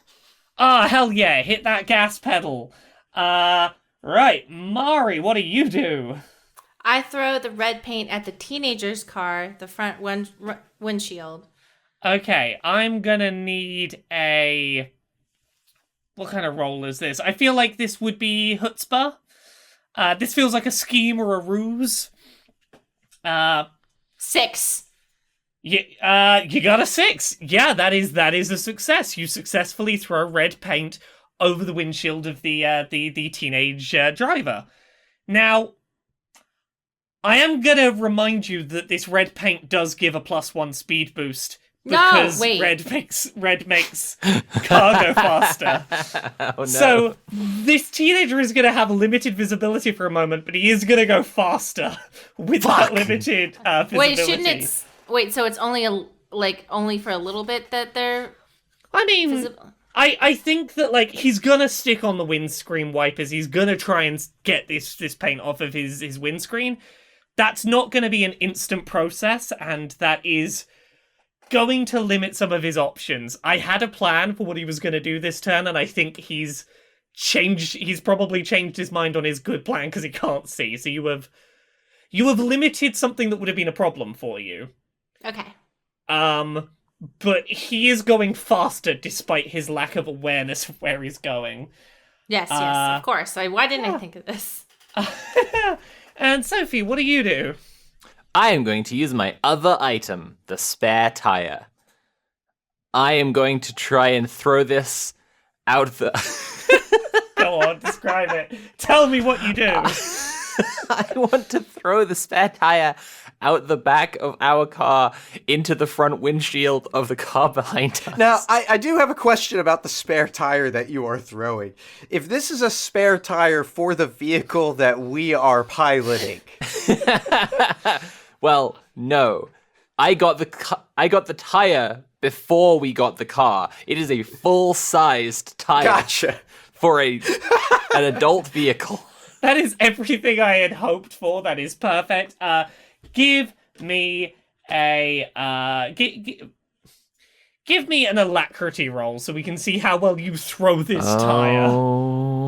Ah, hell yeah, hit that gas pedal. Right, Mari, what do you do? I throw the red paint at the teenager's car, the front windshield. Okay, I'm gonna need a... What kind of roll is this? I feel like this would be chutzpah. This feels like a scheme or a ruse. 6. You got a 6. Yeah, that is a success. You successfully throw red paint over the windshield of the teenage driver. Now, I am gonna remind you that this red paint does give a +1 speed boost because wait. red makes cargo faster. Oh, no. So this teenager is gonna have limited visibility for a moment, but he is gonna go faster with that limited visibility. Wait, shouldn't it? Wait, so it's only only for a little bit that they're I mean, visible? I think that, like, he's gonna stick on the windscreen wipers. He's gonna try and get this paint off of his windscreen. That's not gonna be an instant process, and that is going to limit some of his options. I had a plan for what he was gonna do this turn, and I think he's probably changed his mind on his good plan because he can't see. So you have limited something that would have been a problem for you. Okay. But he is going faster despite his lack of awareness of where he's going. Yes, of course. Why didn't I think of this? And Sophie, what do you do? I am going to use my other item, the spare tire. I am going to try and throw this out the... Go on, describe it. Tell me what you do. I want to throw the spare tire out the back of our car into the front windshield of the car behind us. Now, I do have a question about the spare tire that you are throwing. If this is a spare tire for the vehicle that we are piloting, Well, no. I got the tire before we got the car. It is a full-sized tire gotcha. for an adult vehicle. That is everything I had hoped for. That is perfect. Give me a give me an alacrity roll so we can see how well you throw this tire.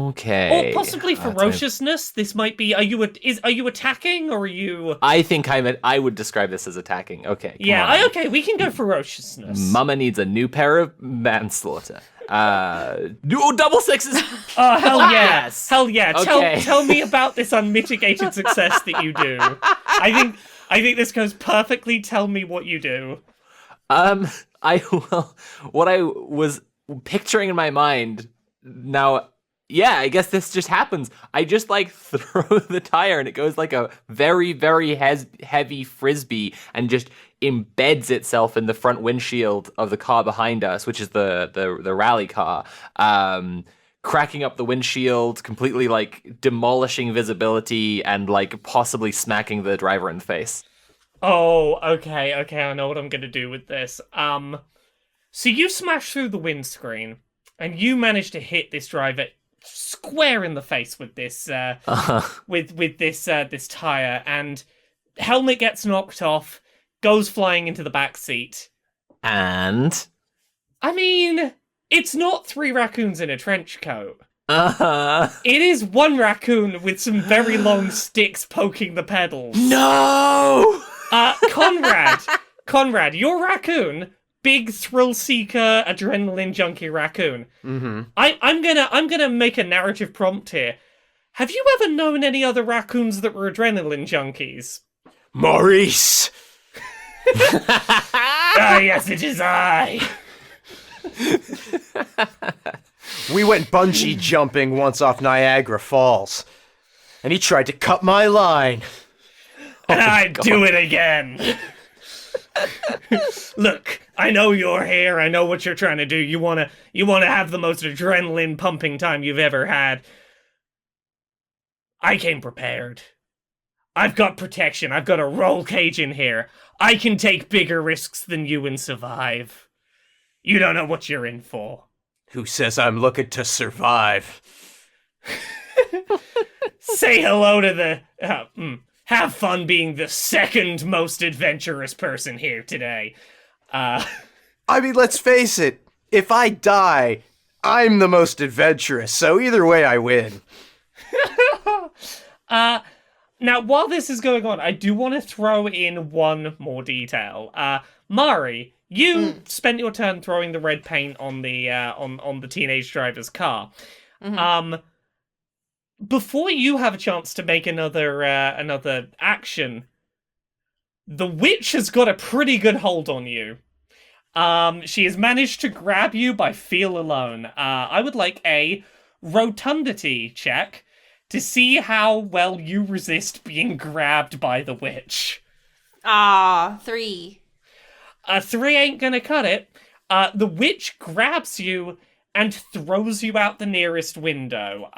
Okay. Or possibly ferociousness. This might be. Are you attacking or are you? I think I would describe this as attacking. Okay. come on. Okay. We can go ferociousness. Mama needs a new pair of manslaughter. Double sixes. Oh hell yeah! Yes! Hell yeah! Okay. Tell me about this unmitigated success that you do. I think this goes perfectly. Tell me what you do. What I was picturing in my mind now. Yeah, I guess this just happens. I just throw the tire and it goes like a very, very heavy frisbee and just embeds itself in the front windshield of the car behind us, which is the rally car, cracking up the windshield, completely demolishing visibility and possibly smacking the driver in the face. Oh, okay, I know what I'm gonna do with this. So you smash through the windscreen and you manage to hit this driver square in the face with this with this tire, and helmet gets knocked off, goes flying into the back seat. And I mean, it's not 3 raccoons in a trench coat. uh-huh. It is 1 raccoon with some very long sticks poking the pedals. No. Conrad, your raccoon, big thrill seeker, adrenaline junkie raccoon. Mm-hmm. I'm gonna make a narrative prompt here. Have you ever known any other raccoons that were adrenaline junkies? Maurice! Ah, yes, it is I. We went bungee jumping once off Niagara Falls, and he tried to cut my line. And I'd do it again. Look, I know you're here. I know what you're trying to do. You wanna have the most adrenaline pumping time you've ever had. I came prepared. I've got protection. I've got a roll cage in here. I can take bigger risks than you and survive. You don't know what you're in for. Who says I'm looking to survive? Say hello to the... Have fun being the second most adventurous person here today. I mean, let's face it. If I die, I'm the most adventurous, so either way I win. Now, while this is going on, I do want to throw in one more detail. Mari, you spent your turn throwing the red paint on the on the teenage driver's car. Mhm. Before you have a chance to make another action, the witch has got a pretty good hold on you. She has managed to grab you by feel alone. I would like a rotundity check to see how well you resist being grabbed by the witch. 3. A 3 ain't gonna cut it. The witch grabs you and throws you out the nearest window.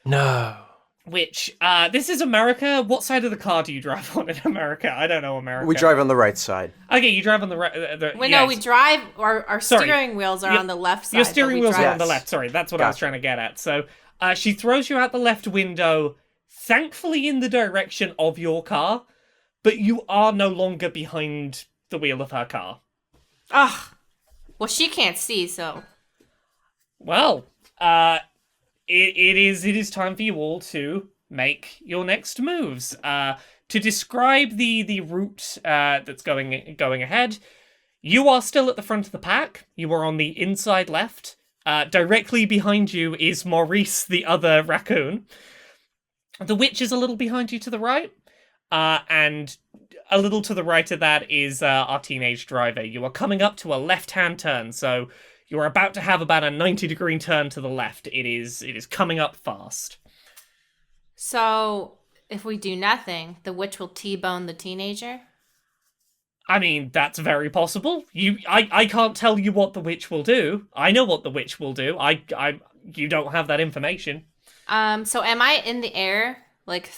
No. Which, this is America. What side of the car do you drive on in America? I don't know America. We drive on the right side. Okay, you drive on the right. No, we drive. Our Sorry. steering wheels are on the left side. Your steering wheels are on the Yes. left. Sorry, that's what I was trying to get at. So, she throws you out the left window, thankfully in the direction of your car, but you are no longer behind the wheel of her car. Ugh. Well, she can't see, so. Well, it is time for you all to make your next moves. To describe the route that's going ahead, you are still at the front of the pack. You are on the inside left. Directly behind you is Maurice, the other raccoon. The witch is a little behind you to the right. And a little to the right of that is our teenage driver. You are coming up to a left-hand turn, so you're about to have about a 90-degree turn to the left. It is coming up fast. So, if we do nothing, the witch will T-bone the teenager? I mean, that's very possible. I can't tell you what the witch will do. I know what the witch will do. You don't have that information. So am I in the air, like,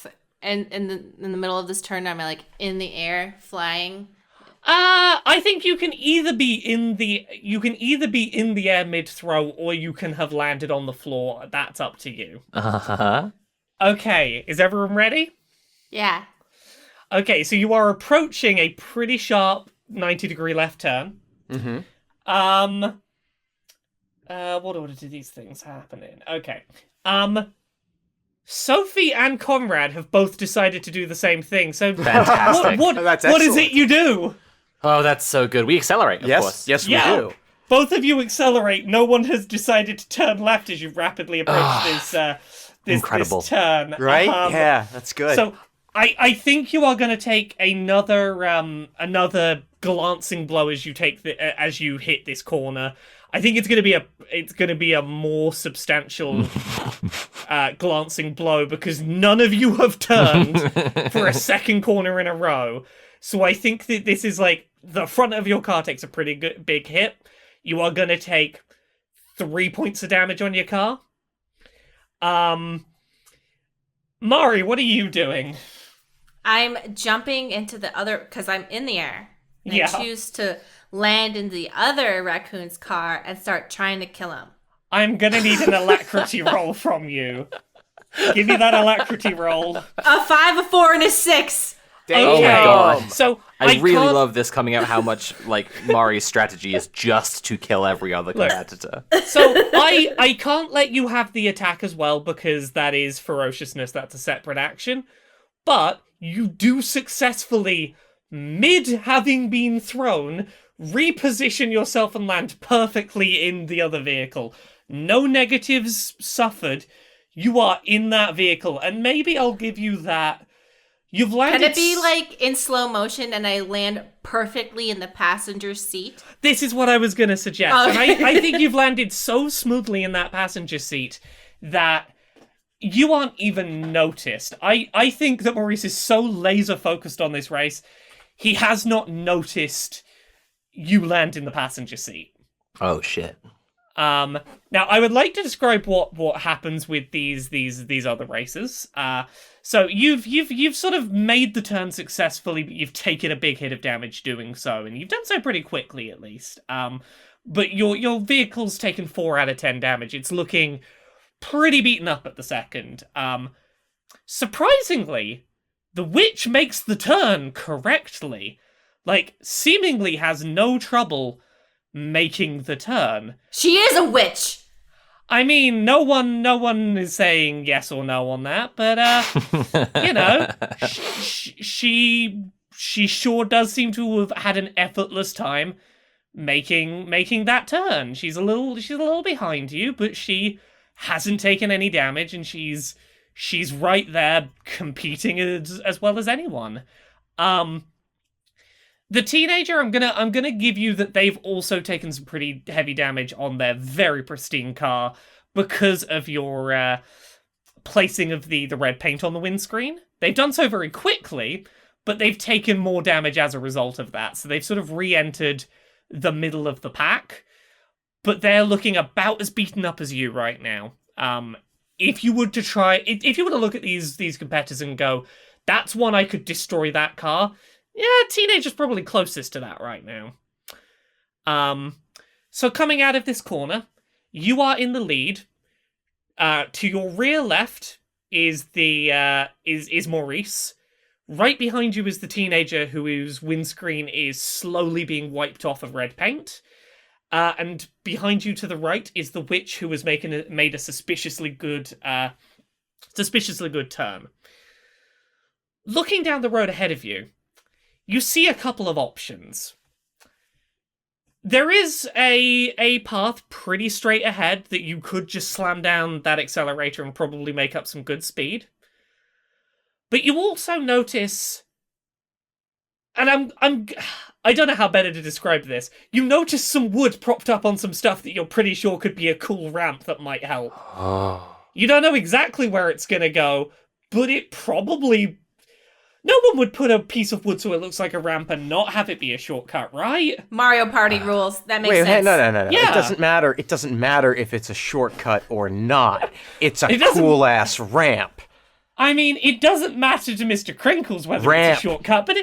in the middle of this turn? Am I like in the air, flying? I think you can either be in the air mid throw, or you can have landed on the floor. That's up to you. Uh-huh. Okay, is everyone ready? Yeah. Okay, so you are approaching a pretty sharp 90-degree left turn. Mm-hmm. What order do these things happen in? Okay. Sophie and Conrad have both decided to do the same thing. So Fantastic. what That's is excellent. it you do? Oh, that's so good. We accelerate, of course. Yes, Yeah. we do. Both of you accelerate. No one has decided to turn left as you rapidly approach this Incredible. turn. Right? Yeah, that's good. So I think you are going to take another glancing blow as you as you hit this corner. I think it's going to be a more substantial glancing blow because none of you have turned for a second corner in a row. So I think that this is like the front of your car takes a pretty good big hit. You are going to take 3 points of damage on your car. Mari, what are you doing? I'm jumping into the other, because I'm in the air. And Yeah. I choose to land in the other raccoon's car and start trying to kill him. I'm gonna need an alacrity roll from you. Give me that alacrity roll. A 5, a 4, and a 6. Damn. Oh my God. So I really can't- love this coming out how much like Mari's strategy is just to kill every other competitor. So I can't let you have the attack as well because that is ferociousness. That's a separate action. But you do successfully, mid having been thrown, reposition yourself and land perfectly in the other vehicle. No negatives suffered. You are in that vehicle, and maybe I'll give you that. You've landed. Can it be like in slow motion and I land perfectly in the passenger seat? This is what I was going to suggest. Oh. And I think you've landed so smoothly in that passenger seat that you aren't even noticed. I think that Maurice is so laser focused on this race, he has not noticed you land in the passenger seat. Oh shit. Now I would like to describe what happens with these other races. So you've sort of made the turn successfully, but you've taken a big hit of damage doing so, and you've done so pretty quickly at least. But your vehicle's taken 4 out of 10 damage. It's looking pretty beaten up at the second. Surprisingly, the witch makes the turn correctly. Like, seemingly has no trouble making the turn. She is a witch! I mean, no one is saying yes or no on that, but you know, she sure does seem to have had an effortless time making that turn. She's a little behind you, but she hasn't taken any damage, and she's right there competing as well as anyone. The teenager, I'm gonna give you that they've also taken some pretty heavy damage on their very pristine car because of your placing of the red paint on the windscreen. They've done so very quickly, but they've taken more damage as a result of that. So they've sort of re-entered the middle of the pack, but they're looking about as beaten up as you right now. If you were to look at these competitors and go, that's one I could destroy that car. Yeah, teenager's probably closest to that right now. So coming out of this corner, you are in the lead. To your rear left is is Maurice. Right behind you is the teenager whose windscreen is slowly being wiped off of red paint. And behind you to the right is the witch who has made a suspiciously good turn. Looking down the road ahead of you, you see a couple of options. There is a path pretty straight ahead that you could just slam down that accelerator and probably make up some good speed. But you also notice, and I don't know how better to describe this. You notice some wood propped up on some stuff that you're pretty sure could be a cool ramp that might help. Oh. You don't know exactly where it's gonna go, but it probably... No one would put a piece of wood so it looks like a ramp and not have it be a shortcut, right? Mario Party rules. That makes Wait, hey, sense. no. Yeah. It doesn't matter. It doesn't matter if it's a shortcut or not. It's a It doesn't- cool-ass ramp. I mean, it doesn't matter to Mr. Crinkles whether Ramp. it's a shortcut, but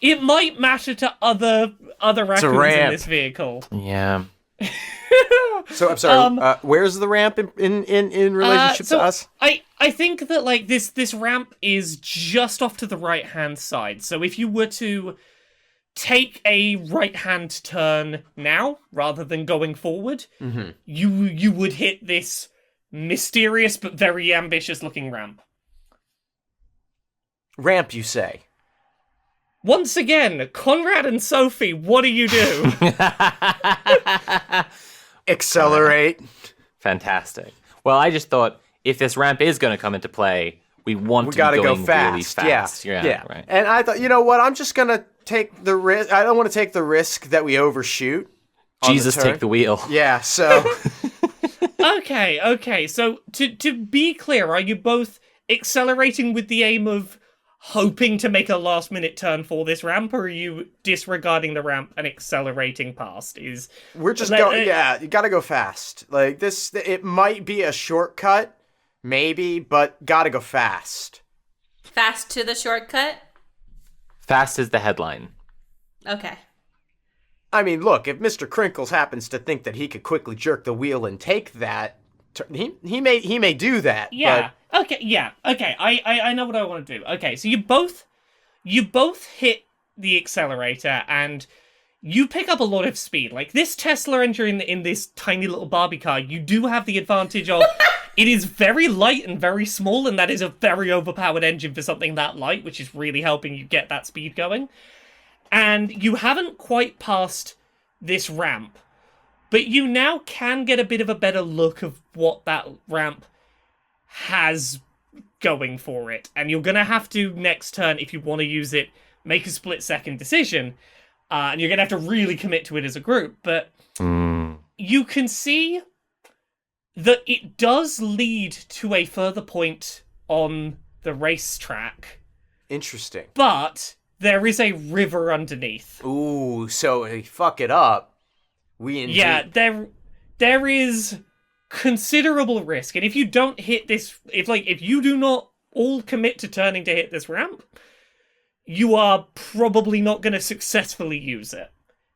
it might matter to other raccoons in ramp. this vehicle. Yeah. So I'm sorry. Where's the ramp in relationship so to us? I think that like this ramp is just off to the right hand side. So if you were to take a right hand turn now rather than going forward, you would hit this mysterious but very ambitious looking ramp. Ramp, you say? Once again, Conrad and Sophie, what do you do? Accelerate. Fantastic. Well, I just thought if this ramp is going to come into play, we want We to gotta be go going fast. really fast. Yeah. Right. And I thought, you know what? I'm just gonna take the risk. I don't want to take the risk that we overshoot. on the Jesus, turn. take the wheel. Yeah. So Okay. So to be clear, are you both accelerating with the aim of hoping to make a last minute turn for this ramp, or are you disregarding the ramp and accelerating past? we're just Like, going. Yeah, you gotta go fast. Like this, it might be a shortcut, maybe, but gotta go fast. Fast to the shortcut? Fast is the headline. Okay. I mean, look, if Mr. Crinkles happens to think that he could quickly jerk the wheel and take that, he may do that. Yeah. Okay. Yeah. Okay. I know what I want to do. Okay. So you both hit the accelerator and you pick up a lot of speed. Like this Tesla engine in this tiny little Barbie car, you do have the advantage of it is very light and very small, and that is a very overpowered engine for something that light, which is really helping you get that speed going. And you haven't quite passed this ramp, but you now can get a bit of a better look of what that ramp has going for it. And you're going to have to, next turn, if you want to use it, make a split-second decision. And you're going to have to really commit to it as a group. But you can see that it does lead to a further point on the racetrack. Interesting. But there is a river underneath. Ooh, so if we fuck it up, we indeed. Yeah, there is considerable risk, and if you don't hit this, if you do not all commit to turning to hit this ramp, you are probably not going to successfully use it.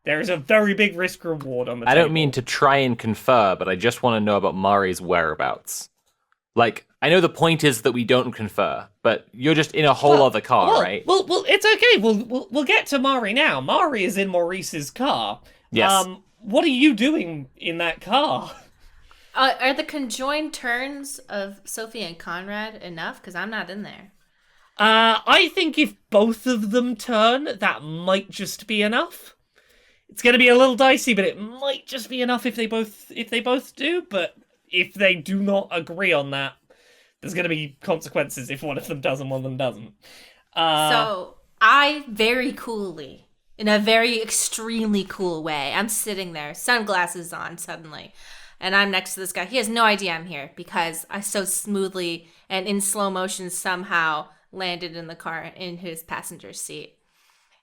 There is a very big risk reward on the I table. don't mean to try and confer, but I just want to know about Mari's whereabouts. Like, I know the point is that we don't confer, but you're just in a whole other car, right? Well, it's okay. We'll get to Mari now. Mari is in Maurice's car. Yes. What are you doing in that car? Are the conjoined turns of Sophie and Conrad enough? Because I'm not in there. I think if both of them turn, that might just be enough. It's going to be a little dicey, but it might just be enough if they both do. But if they do not agree on that, there's going to be consequences if one of them does and one of them doesn't. So I very coolly, in a very extremely cool way, I'm sitting there, sunglasses on suddenly, and I'm next to this guy. He has no idea I'm here because I so smoothly and in slow motion somehow landed in the car in his passenger seat.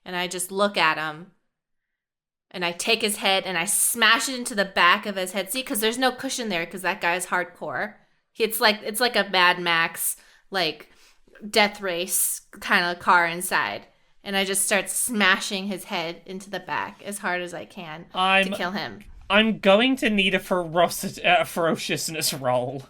And I just look at him, and I take his head and I smash it into the back of his head seat because there's no cushion there because that guy's hardcore. It's like a Mad Max, like, death race kind of car inside. And I just start smashing his head into the back as hard as I can to kill him. I'm going to need a ferociousness roll.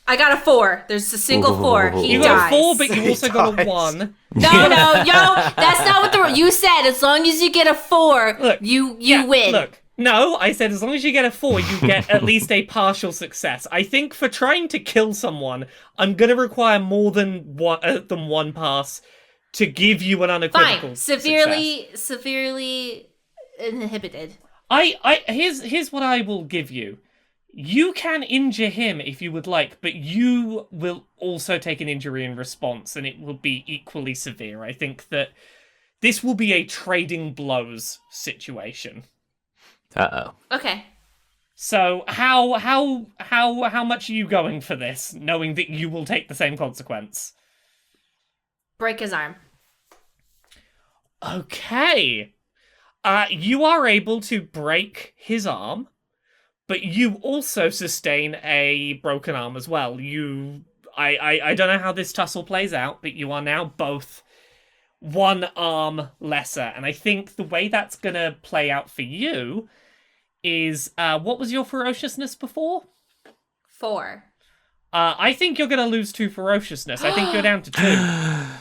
I got a 4. There's a single 4. He You dies. got a 4, but you also got a dies. 1. No, that's not what you said. As long as you get a 4, Look, you Yeah, win. Look, no, I said as long as you get a 4, you get at least a partial success. I think for trying to kill someone, I'm going to require more than one pass to give you an unequivocal Fine. success. Severely inhibited. Here's what I will give you. You can injure him if you would like, but you will also take an injury in response, and it will be equally severe. I think that this will be a trading blows situation. Uh-oh. Okay. So how much are you going for this, knowing that you will take the same consequence? Break his arm. Okay. You are able to break his arm, but you also sustain a broken arm as well. I don't know how this tussle plays out, but you are now both one arm lesser. And I think the way that's gonna play out for you is, what was your ferociousness before? 4. I think you're gonna lose 2 ferociousness. I think you're down to 2.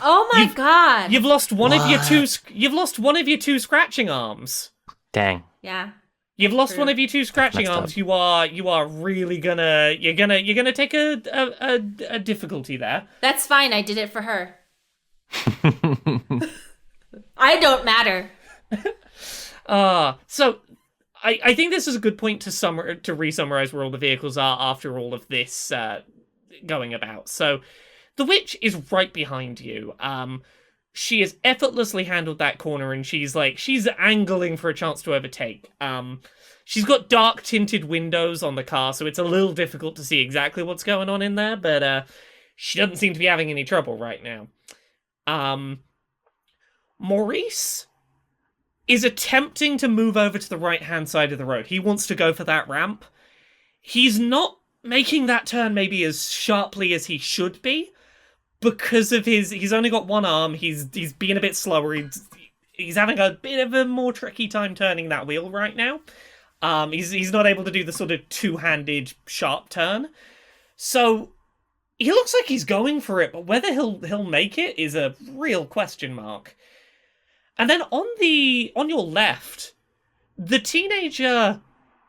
Oh my god. You've lost one of your 2. You've lost one of your 2 scratching arms. Dang. Yeah. You've lost True. one of your 2 scratching messed arms. up. You are really you're gonna take a difficulty there. That's fine. I did it for her. I don't matter. So I think this is a good point to re-summarize where all the vehicles are after all of this going about. So the witch is right behind you. She has effortlessly handled that corner, and she's angling for a chance to overtake. She's got dark tinted windows on the car, so it's a little difficult to see exactly what's going on in there, but she doesn't seem to be having any trouble right now. Maurice is attempting to move over to the right-hand side of the road. He wants to go for that ramp. He's not making that turn maybe as sharply as he should be because of he's only got one arm. He's being a bit slower. He's having a bit of a more tricky time turning that wheel right now. He's not able to do the sort of two-handed sharp turn. So he looks like he's going for it, but whether he'll make it is a real question mark. And then on your left, the teenager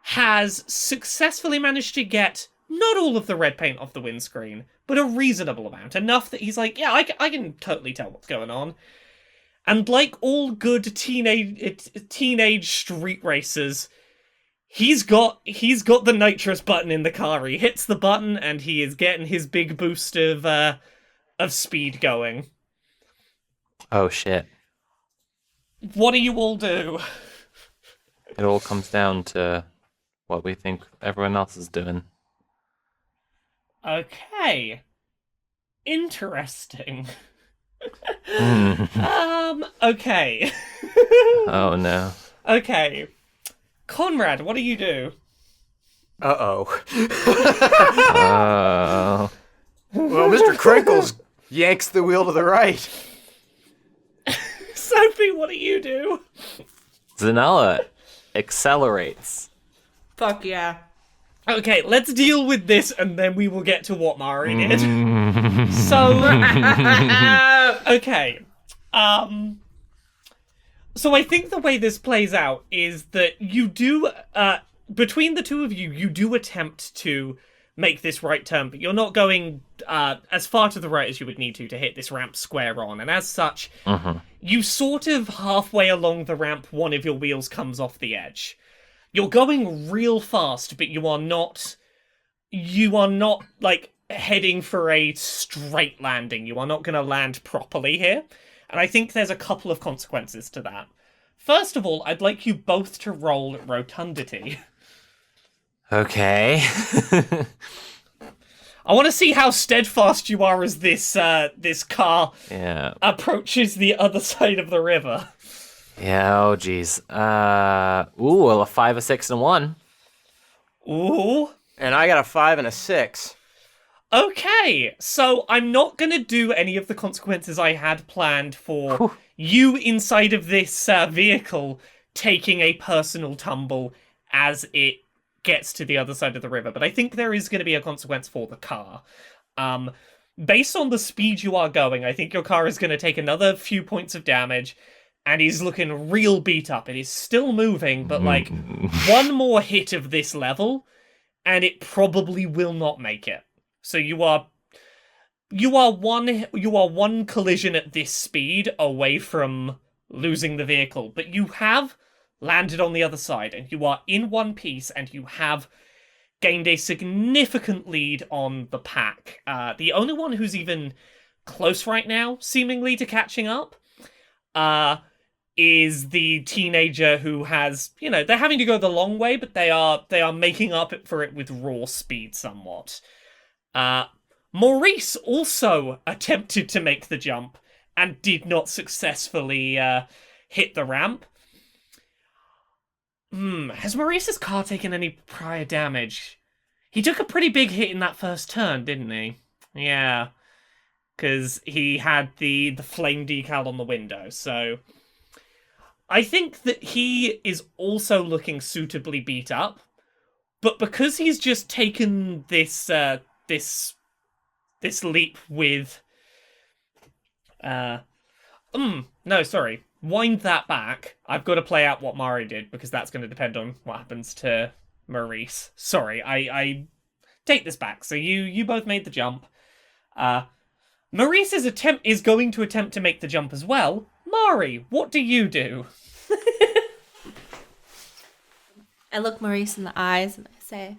has successfully managed to get not all of the red paint off the windscreen, but a reasonable amount. Enough that he's like, yeah, I can totally tell what's going on. And like all good teenage street racers, he's got the nitrous button in the car. He hits the button and he is getting his big boost of speed going. Oh shit. What do you all do? It all comes down to what we think everyone else is doing. Okay. Interesting. Hmm. Okay. Oh no. Okay. Conrad, what do you do? Uh-oh. Oh. Well, Mr. Crinkles yanks the wheel to the right. Sophie, what do you do? Zanella accelerates. Fuck yeah. Okay, let's deal with this and then we will get to what Mari did. So, okay. So I think the way this plays out is that you do, between the two of you, you do attempt to make this right turn, but you're not going as far to the right as you would need to hit this ramp square on. And as such, you sort of halfway along the ramp, one of your wheels comes off the edge. You're going real fast, but you are not like heading for a straight landing. You are not going to land properly here. And I think there's a couple of consequences to that. First of all, I'd like you both to roll rotundity. Okay. I want to see how steadfast you are as this car Yeah. approaches the other side of the river. Yeah, oh jeez. Well, a 5, a 6, and a 1. Ooh. And I got a 5 and a 6. Okay, so I'm not going to do any of the consequences I had planned for you inside of this vehicle taking a personal tumble as it gets to the other side of the river, but I think there is going to be a consequence for the car. Based on the speed you are going, I think your car is going to take another few points of damage, and he's looking real beat up. It is still moving, but like one more hit of this level, and it probably will not make it. So you are one collision at this speed away from losing the vehicle, but you have landed on the other side, and you are in one piece, and you have gained a significant lead on the pack. The only one who's even close right now, seemingly to catching up, is the teenager who has, they're having to go the long way, but they are making up for it with raw speed somewhat. Maurice also attempted to make the jump, and did not successfully hit the ramp. Has Maurice's car taken any prior damage? He took a pretty big hit in that first turn, didn't he? Yeah, because he had the flame decal on the window, so I think that he is also looking suitably beat up, but because he's just taken this leap with no, sorry. Wind that back. I've got to play out what Mari did, because that's going to depend on what happens to Maurice. Sorry, I take this back. So you both made the jump. Maurice is going to attempt to make the jump as well. Mari, what do you do? I look Maurice in the eyes and I say,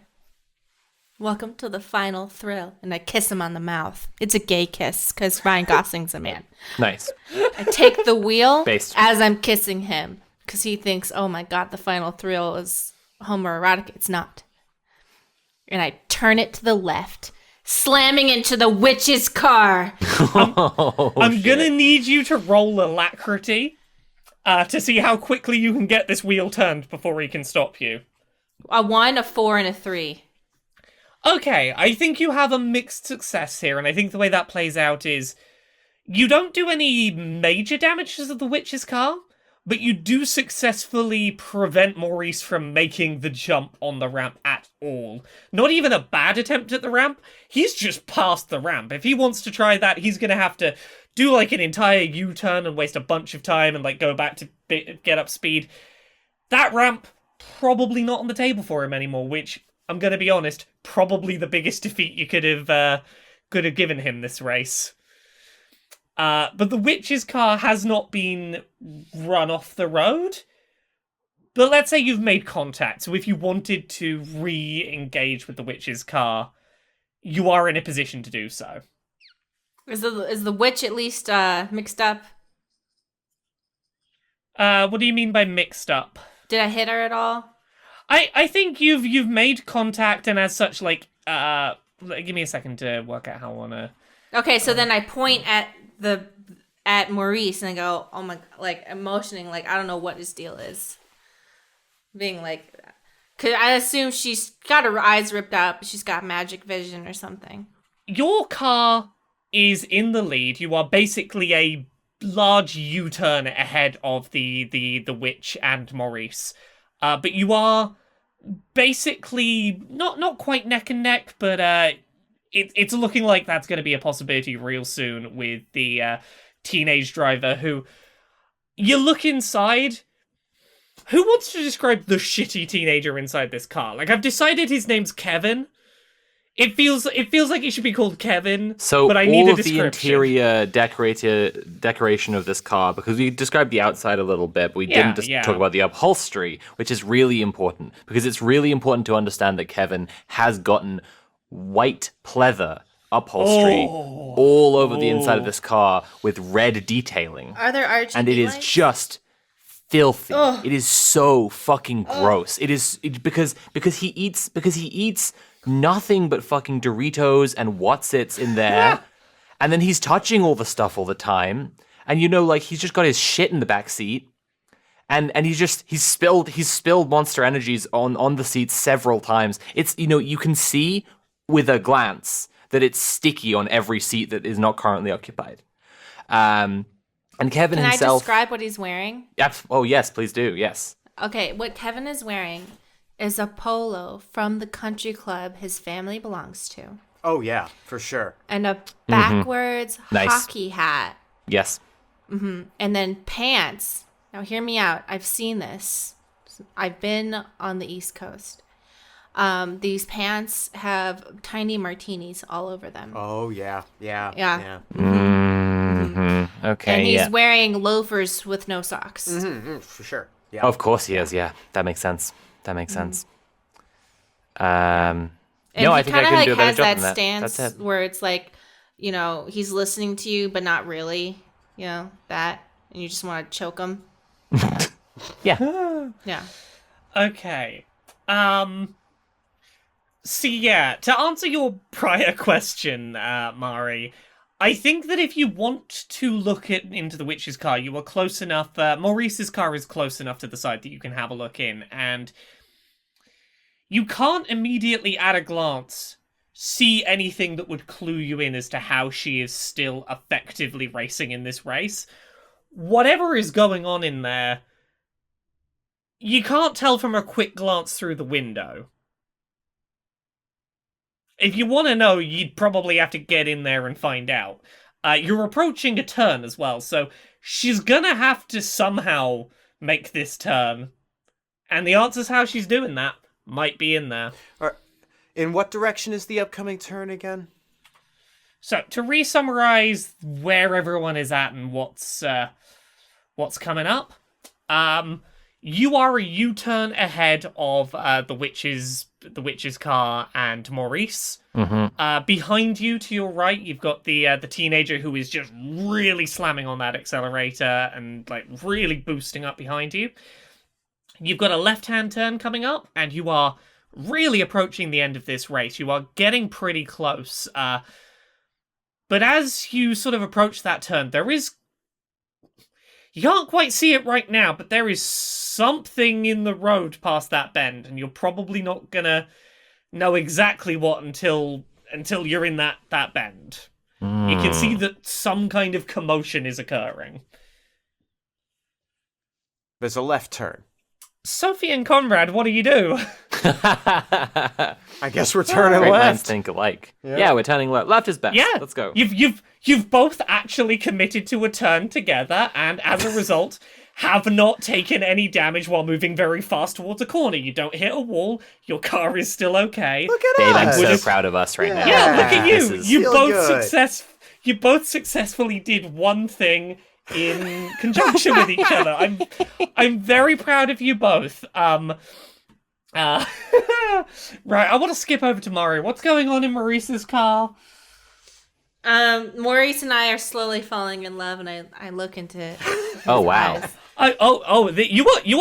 "Welcome to the final thrill." And I kiss him on the mouth. It's a gay kiss because Ryan Gosling's a man. Nice. I take the wheel Based. as I'm kissing him because he thinks, oh my God, the final thrill is homoerotic. It's not. And I turn it to the left, slamming into the witch's car. I'm gonna need you to roll alacrity to see how quickly you can get this wheel turned before he can stop you. A 1, a 4, and a 3. Okay, I think you have a mixed success here, and I think the way that plays out is you don't do any major damages of the witch's car, but you do successfully prevent Maurice from making the jump on the ramp at all. Not even a bad attempt at the ramp, he's just past the ramp. If he wants to try that, he's going to have to do like an entire U-turn and waste a bunch of time and like go back to get up speed. That ramp, probably not on the table for him anymore, which, I'm going to be honest, probably the biggest defeat you could have given him this race. But the witch's car has not been run off the road. But let's say you've made contact, so if you wanted to re-engage with the witch's car, you are in a position to do so. Is the witch at least mixed up? What do you mean by mixed up? Did I hit her at all? I think you've made contact, and as such, like, give me a second to work out how I wanna. Okay, so then I point at Maurice and I go, oh my, like, I'm motioning, like, I don't know what his deal is. Being like, cause I assume she's got her eyes ripped out, but she's got magic vision or something. Your car is in the lead. You are basically a large U-turn ahead of the witch and Maurice. But you are basically not quite neck and neck, but it's looking like that's going to be a possibility real soon with the teenage driver who you look inside. Who wants to describe the shitty teenager inside this car? Like, I've decided his name's Kevin. It feels like he should be called Kevin. So but I need all a of the description. interior decoration of this car, because we described the outside a little bit, but we didn't talk about the upholstery, which is really important, because it's really important to understand that Kevin has gotten white pleather upholstery all over the inside of this car with red detailing. Are there RGB and it is lights? just filthy. It is so fucking gross. Because he eats nothing but fucking Doritos and Whatsits in there. And then he's touching all the stuff all the time. And like he's just got his shit in the back seat. And he's spilled Monster Energies on the seat several times. It's you can see with a glance that it's sticky on every seat that is not currently occupied. And Kevin Can himself. I describe what he's wearing? Oh yes, please do. Yes. Okay, what Kevin is wearing is a polo from the country club his family belongs to. Oh yeah, for sure. And a backwards Nice. hockey hat. Yes. And then pants. Now hear me out. I've seen this. I've been on the East Coast. These pants have tiny martinis all over them. Oh yeah. Yeah. Okay. And he's yeah. wearing loafers with no socks. For sure. Yeah. Of course he is. Yeah, that makes sense. And No, I he think I kind of can like do a better has job that than that. stance That's it. where it's like, he's listening to you, but not really. That, and you just want to choke him. Yeah. Yeah. Okay. See, yeah, to answer your prior question, Mari, I think that if you want to look into the witch's car, you are close enough. Maurice's car is close enough to the side that you can have a look in, and you can't immediately, at a glance, see anything that would clue you in as to how she is still effectively racing in this race. Whatever is going on in there, you can't tell from a quick glance through the window. If you want to know, you'd probably have to get in there and find out. You're approaching a turn as well, so she's gonna have to somehow make this turn. And the answer's how she's doing that might be in there. In what direction is the upcoming turn again? So, to re-summarize where everyone is at and what's coming up, you are a U-turn ahead of the witch's car and Maurice. Mm-hmm. Behind you, to your right, you've got the teenager who is just really slamming on that accelerator and like really boosting up behind you. You've got a left-hand turn coming up, and you are really approaching the end of this race. You are getting pretty close. But as you sort of approach that turn, you can't quite see it right now, but there is something in the road past that bend, and you're probably not gonna know exactly what until you're in that bend. You can see that some kind of commotion is occurring. There's a left turn. Sophie and Conrad, what do you do? I guess we're turning Great minds left. think alike. Yeah, we're turning left. Left is best. Yeah, Let's go. You've both actually committed to a turn together, and as a result, have not taken any damage while moving very fast towards a corner. You don't hit a wall. Your car is still okay. Look at Babe, I'm us. so proud of us right now. Yeah, look at This you. is- You Feel both good. you both successfully did one thing in conjunction with each other. I'm very proud of you both. Right, I want to skip over to Mario. What's going on in Maurice's car? Maurice and I are slowly falling in love, and I look into his Oh, wow. eyes. You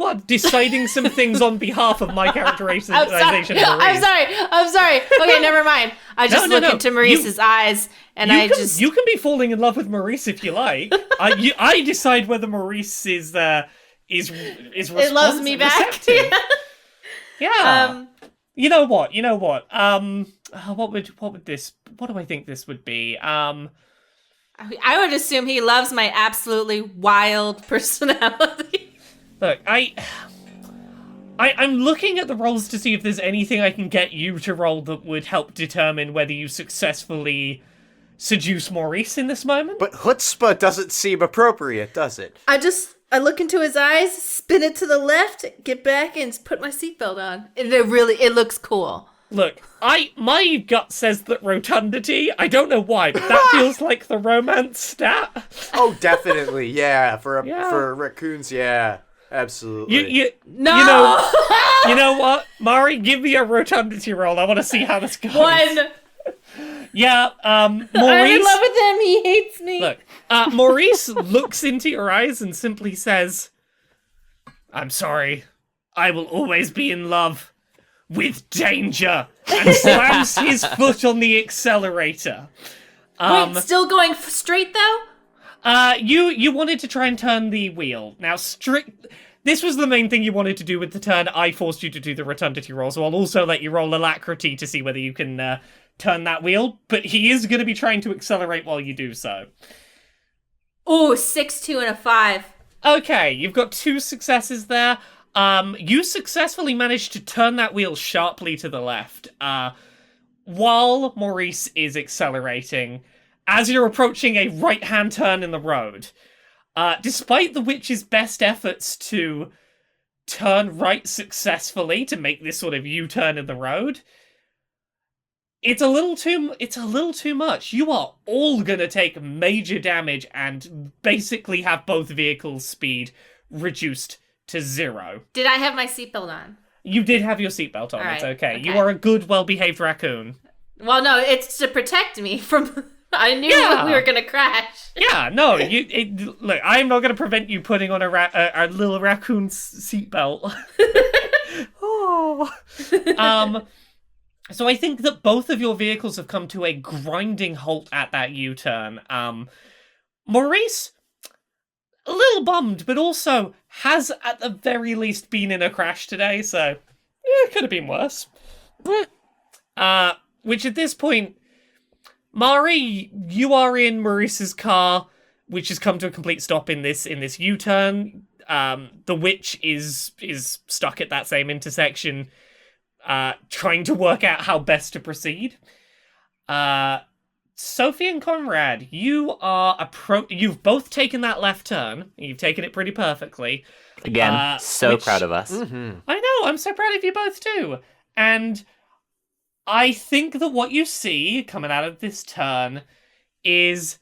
are deciding some things on behalf of my characterization. I'm sorry. Okay, never mind. I just No, look no. into Maurice's eyes, and You can be falling in love with Maurice if you like. I decide whether Maurice is it loves me back. receptive. Yeah. You know what? What do I think this would be? I would assume he loves my absolutely wild personality. Look, I'm looking at the rolls to see if there's anything I can get you to roll that would help determine whether you successfully seduce Maurice in this moment. But chutzpah doesn't seem appropriate, does it? I look into his eyes, spin it to the left, get back, and put my seatbelt on. And it looks cool. Look, my gut says that rotundity. I don't know why, but that feels like the romance stat. Oh, definitely. Yeah, for Yeah. for raccoons, yeah. Absolutely. No! You know what? Mari, give me a rotundity roll. I want to see how this goes. One! Yeah, I'm in Maurice. love with him, he hates me. Look, Maurice looks into your eyes and simply says, "I'm sorry. I will always be in love with danger," and slams his foot on the accelerator. Wait, still going straight though? You wanted to try and turn the wheel. Now, this was the main thing you wanted to do with the turn. I forced you to do the rotundity roll, so I'll also let you roll alacrity to see whether you can turn that wheel. But he is going to be trying to accelerate while you do so. Ooh, 6, 2, and a 5. Okay, you've got 2 successes there. You successfully managed to turn that wheel sharply to the left, while Maurice is accelerating, as you're approaching a right-hand turn in the road. Despite the witch's best efforts to turn right successfully to make this sort of U-turn in the road, it's a little too much. You are all gonna take major damage and basically have both vehicles' speed reduced to 0. Did I have my seatbelt on? You did have your seatbelt on. All It's right, okay. okay. You are a good, well-behaved raccoon. Well, no, it's to protect me from... I knew Yeah. we were going to crash. Yeah, no. Look. I'm not going to prevent you putting on a little raccoon's seatbelt. Oh. So I think that both of your vehicles have come to a grinding halt at that U-turn. Maurice, a little bummed, but also has at the very least been in a crash today, so yeah, it could have been worse. Which at this point, Mari, you are in Maurice's car, which has come to a complete stop in this U-turn. The witch is stuck at that same intersection, trying to work out how best to proceed. Sophie and Conrad, you've both taken that left turn. You've taken it pretty perfectly. Again, proud of us. Mm-hmm. I know, I'm so proud of you both too. And I think that what you see coming out of this turn is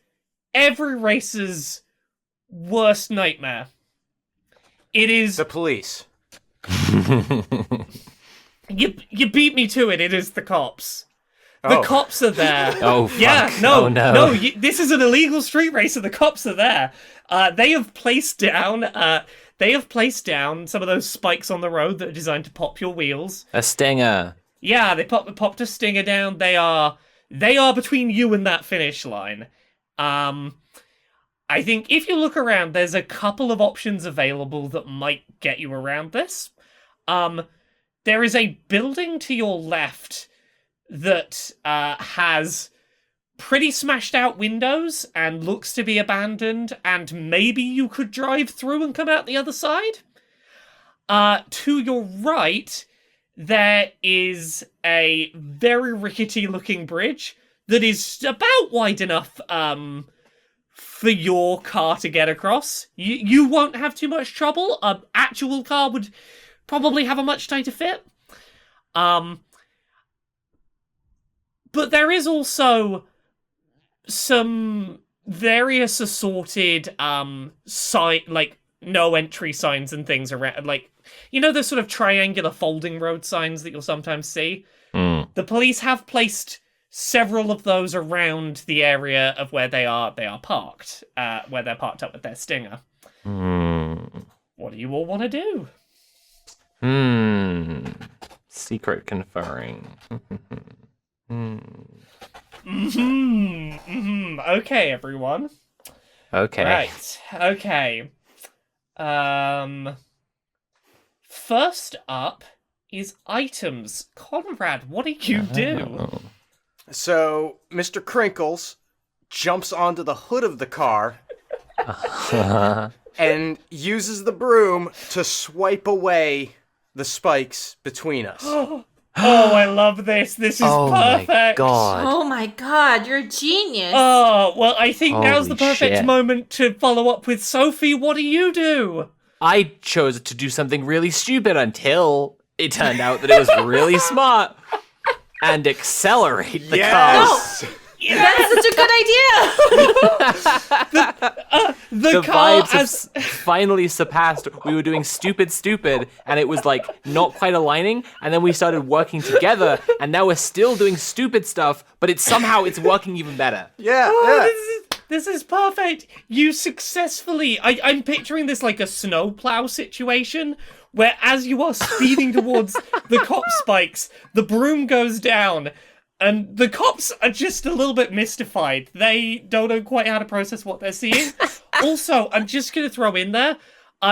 every racer's worst nightmare. It is The police. you beat me to it. It is the cops. The Oh. cops are there. Oh, fuck. Yeah, Oh, no. This is an illegal street race, and the cops are there. They have placed down some of those spikes on the road that are designed to pop your wheels. A stinger. Yeah, they popped a stinger down. They are between you and that finish line. I think if you look around, there's a couple of options available that might get you around this. There is a building to your left that has pretty smashed out windows and looks to be abandoned, and maybe you could drive through and come out the other side. To your right, there is a very rickety looking bridge that is about wide enough for your car to get across. You won't have too much trouble. An actual car would probably have a much tighter fit. But there is also some various assorted no entry signs and things around, like, you know, the sort of triangular folding road signs that you'll sometimes see. The police have placed several of those around the area of where they are parked, where they're parked up with their stinger. What do you all want to do? Secret conferring. Okay, everyone. Okay. Right. Okay. First up is items. Conrad, what do you do? So, Mr. Crinkles jumps onto the hood of the car and uses the broom to swipe away the spikes between us. Oh, I love this. This is perfect. My God. Oh my god, you're a genius. Oh, well, I think now's the Holy perfect shit. moment to follow up with Sophie. What do you do? I chose to do something really stupid until it turned out that it was really smart and accelerate the car. That's such a good idea. The car vibes have finally surpassed. We were doing stupid, and it was like not quite aligning. And then we started working together, and now we're still doing stupid stuff, but it's working even better. Yeah. This is perfect. You successfully... I'm picturing this like a snowplow situation, where as you are speeding towards the cop spikes, the broom goes down, and the cops are just a little bit mystified. They don't know quite how to process what they're seeing. Also, I'm just going to throw in there,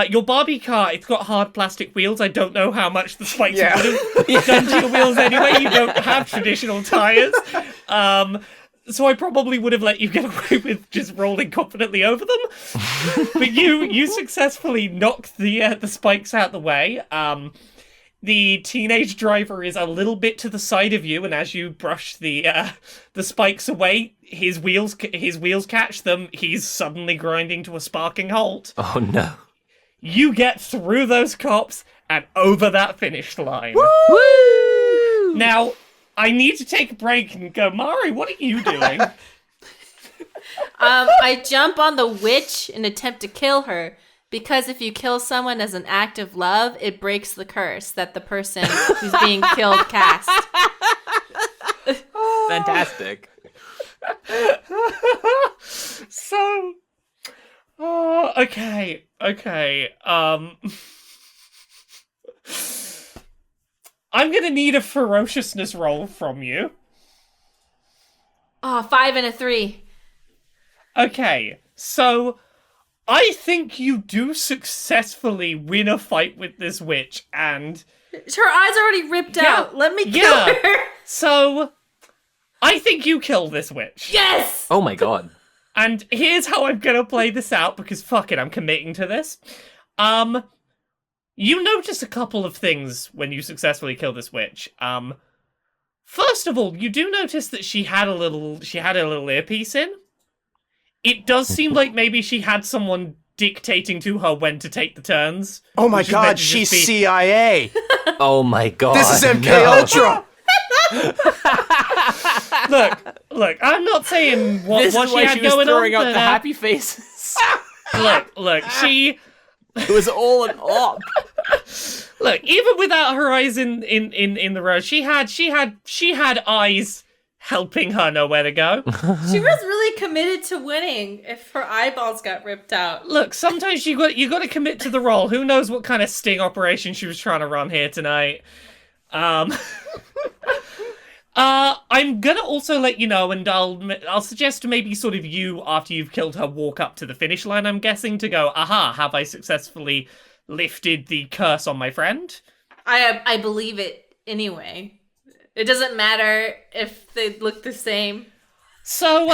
your Barbie car, it's got hard plastic wheels. I don't know how much the spikes would have done to your wheels anyway. You don't have traditional tires. So I probably would have let you get away with just rolling confidently over them. But you successfully knocked the spikes out the way. The teenage driver is a little bit to the side of you, and as you brush the spikes away, his wheels catch them. He's suddenly grinding to a sparking halt. Oh no. You get through those cops and over that finish line. Woo! Now, I need to take a break and go, Mari, what are you doing? I jump on the witch and attempt to kill her, because if you kill someone as an act of love, it breaks the curse that the person who's being killed cast. Fantastic. So, okay. I'm gonna need a ferociousness roll from you. Oh, 5 and a 3. Okay, so I think you do successfully win a fight with this witch, and Her eyes already ripped out. Let me kill her. So I think you kill this witch. Yes! Oh my god. And here's how I'm gonna play this out, because fuck it, I'm committing to this. You notice a couple of things when you successfully kill this witch. First of all, you do notice that she had a little earpiece in. It does seem like maybe she had someone dictating to her when to take the turns. Oh my which is meant god, to she's just be- CIA. Oh my god. This is MK no. Ultra. Look, I'm not saying what This is she why had she was going throwing on, out but, the happy faces. look, she... It was all an op. Look, even without her eyes in the road, she had eyes helping her know where to go. She was really committed to winning if her eyeballs got ripped out. Look, sometimes you got to commit to the role. Who knows what kind of sting operation she was trying to run here tonight? I'm gonna also let you know, and I'll suggest maybe sort of you, after you've killed her, walk up to the finish line, I'm guessing, to go, aha, have I successfully lifted the curse on my friend? I believe it anyway. It doesn't matter if they look the same. So,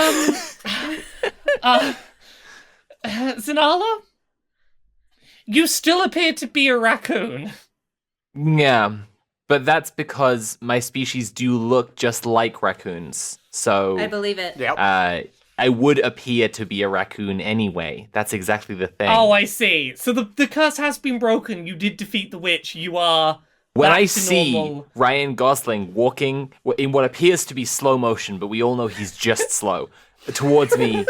Zanala? You still appear to be a raccoon. Yeah, but that's because my species do look just like raccoons. So I believe it. Yep. I would appear to be a raccoon anyway. That's exactly the thing. Oh, I see. So the curse has been broken. You did defeat the witch. You are... When back I to see normal. Ryan Gosling walking in what appears to be slow motion, but we all know he's just slow, towards me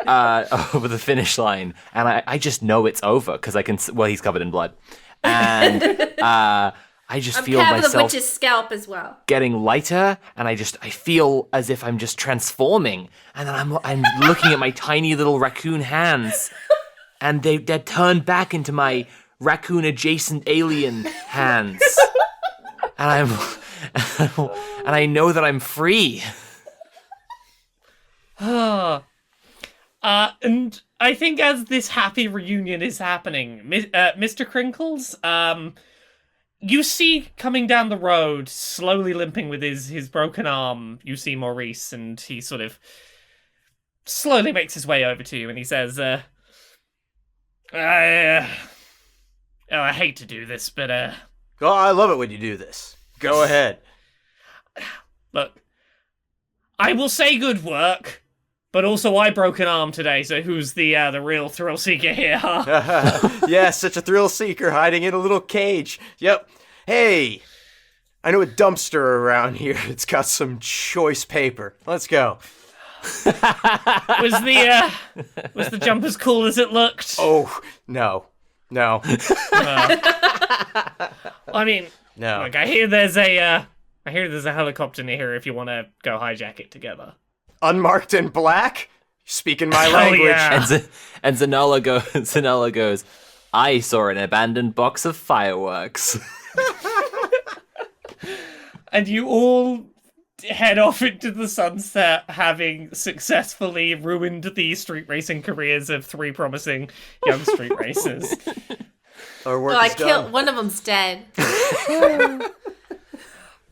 over the finish line, and I just know it's over because I can. Well, he's covered in blood, and I just I'm feel having the myself witch's scalp as well. getting lighter, and I feel as if I'm just transforming, and then I'm looking at my tiny little raccoon hands, and they're turned back into my raccoon adjacent alien hands. And I know that I'm free. And I think as this happy reunion is happening, Mr. Crinkles, you see coming down the road, slowly limping with his broken arm, you see Maurice, and he sort of slowly makes his way over to you, and he says, I hate to do this, but, Oh, I love it when you do this. Go ahead. look, I will say good work, but also I broke an arm today, so who's the real thrill seeker here, huh? Yeah, such a thrill seeker hiding in a little cage. Yep. Hey, I know a dumpster around here. It's got some choice paper. Let's go. Was the jump as cool as it looked? Oh, no. No. I mean, No. look, I hear there's a helicopter near here if you want to go hijack it together. Unmarked and black? Speaking my Oh, language. yeah. And Zanella goes, I saw an abandoned box of fireworks. And you all head off into the sunset, having successfully ruined the street racing careers of 3 promising young street racers. Our work No, I is killed done. one of them's dead.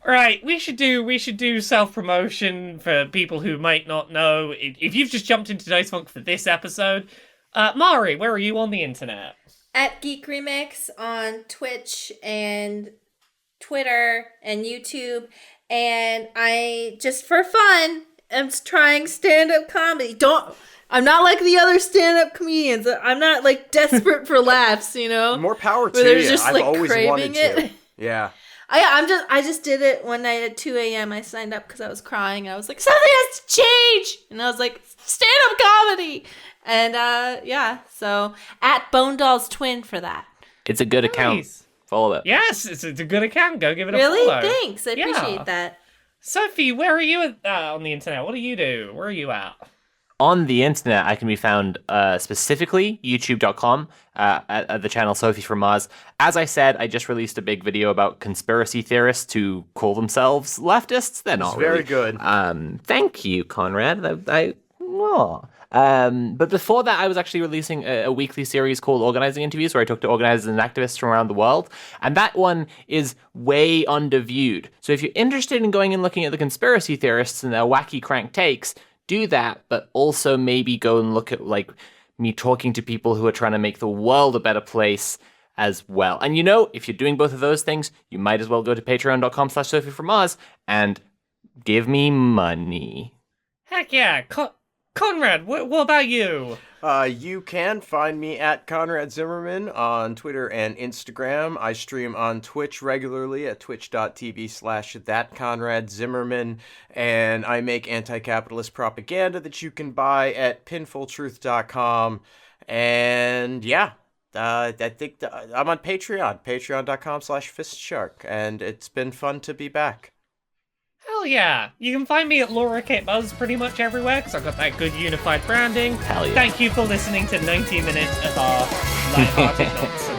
Right, we should do self-promotion for people who might not know. If you've just jumped into Dice Funk for this episode, Mari, where are you on the internet? At Geek Remix on Twitch and Twitter and YouTube. And I, just for fun, am trying stand-up comedy. I'm not like the other stand-up comedians. I'm not like desperate for laughs, you know? More power to Where they're you. just, I've like, always wanted craving it. to. Yeah. I just did it one night at 2 a.m. I signed up because I was crying. I was like, something has to change. And I was like, stand-up comedy. And yeah, so at Bone Doll's Twin for that. It's a good account. Nice. Follow it. Yes, it's a good account. Go give it a Really? follow. Thanks. I Yeah. appreciate that. Sophie, where are you on the internet? What do you do? Where are you at? On the internet, I can be found specifically youtube.com at the channel Sophie from Mars. As I said, I just released a big video about conspiracy theorists who call themselves leftists. They're not very really. good. Thank you, Conrad. But before that, I was actually releasing a weekly series called Organizing Interviews, where I talk to organizers and activists from around the world. And that one is way underviewed. So if you're interested in going and looking at the conspiracy theorists and their wacky crank takes, do that, but also maybe go and look at like me talking to people who are trying to make the world a better place as well. And if you're doing both of those things, you might as well go to patreon.com/Sophie from Mars and give me money. Heck yeah. Conrad, what about you? You can find me at Conrad Zimmerman on Twitter and Instagram. I stream on Twitch regularly at twitch.tv/thatconradzimmerman, and I make anti-capitalist propaganda that you can buy at pinfultruth.com. And yeah, I think I'm on Patreon, patreon.com/fistshark, and it's been fun to be back. Hell yeah. You can find me at Laura Kate Buzz pretty much everywhere, because I've got that good unified branding. Hell yeah. Thank you for listening to 90 minutes of our lighthearted nonsense.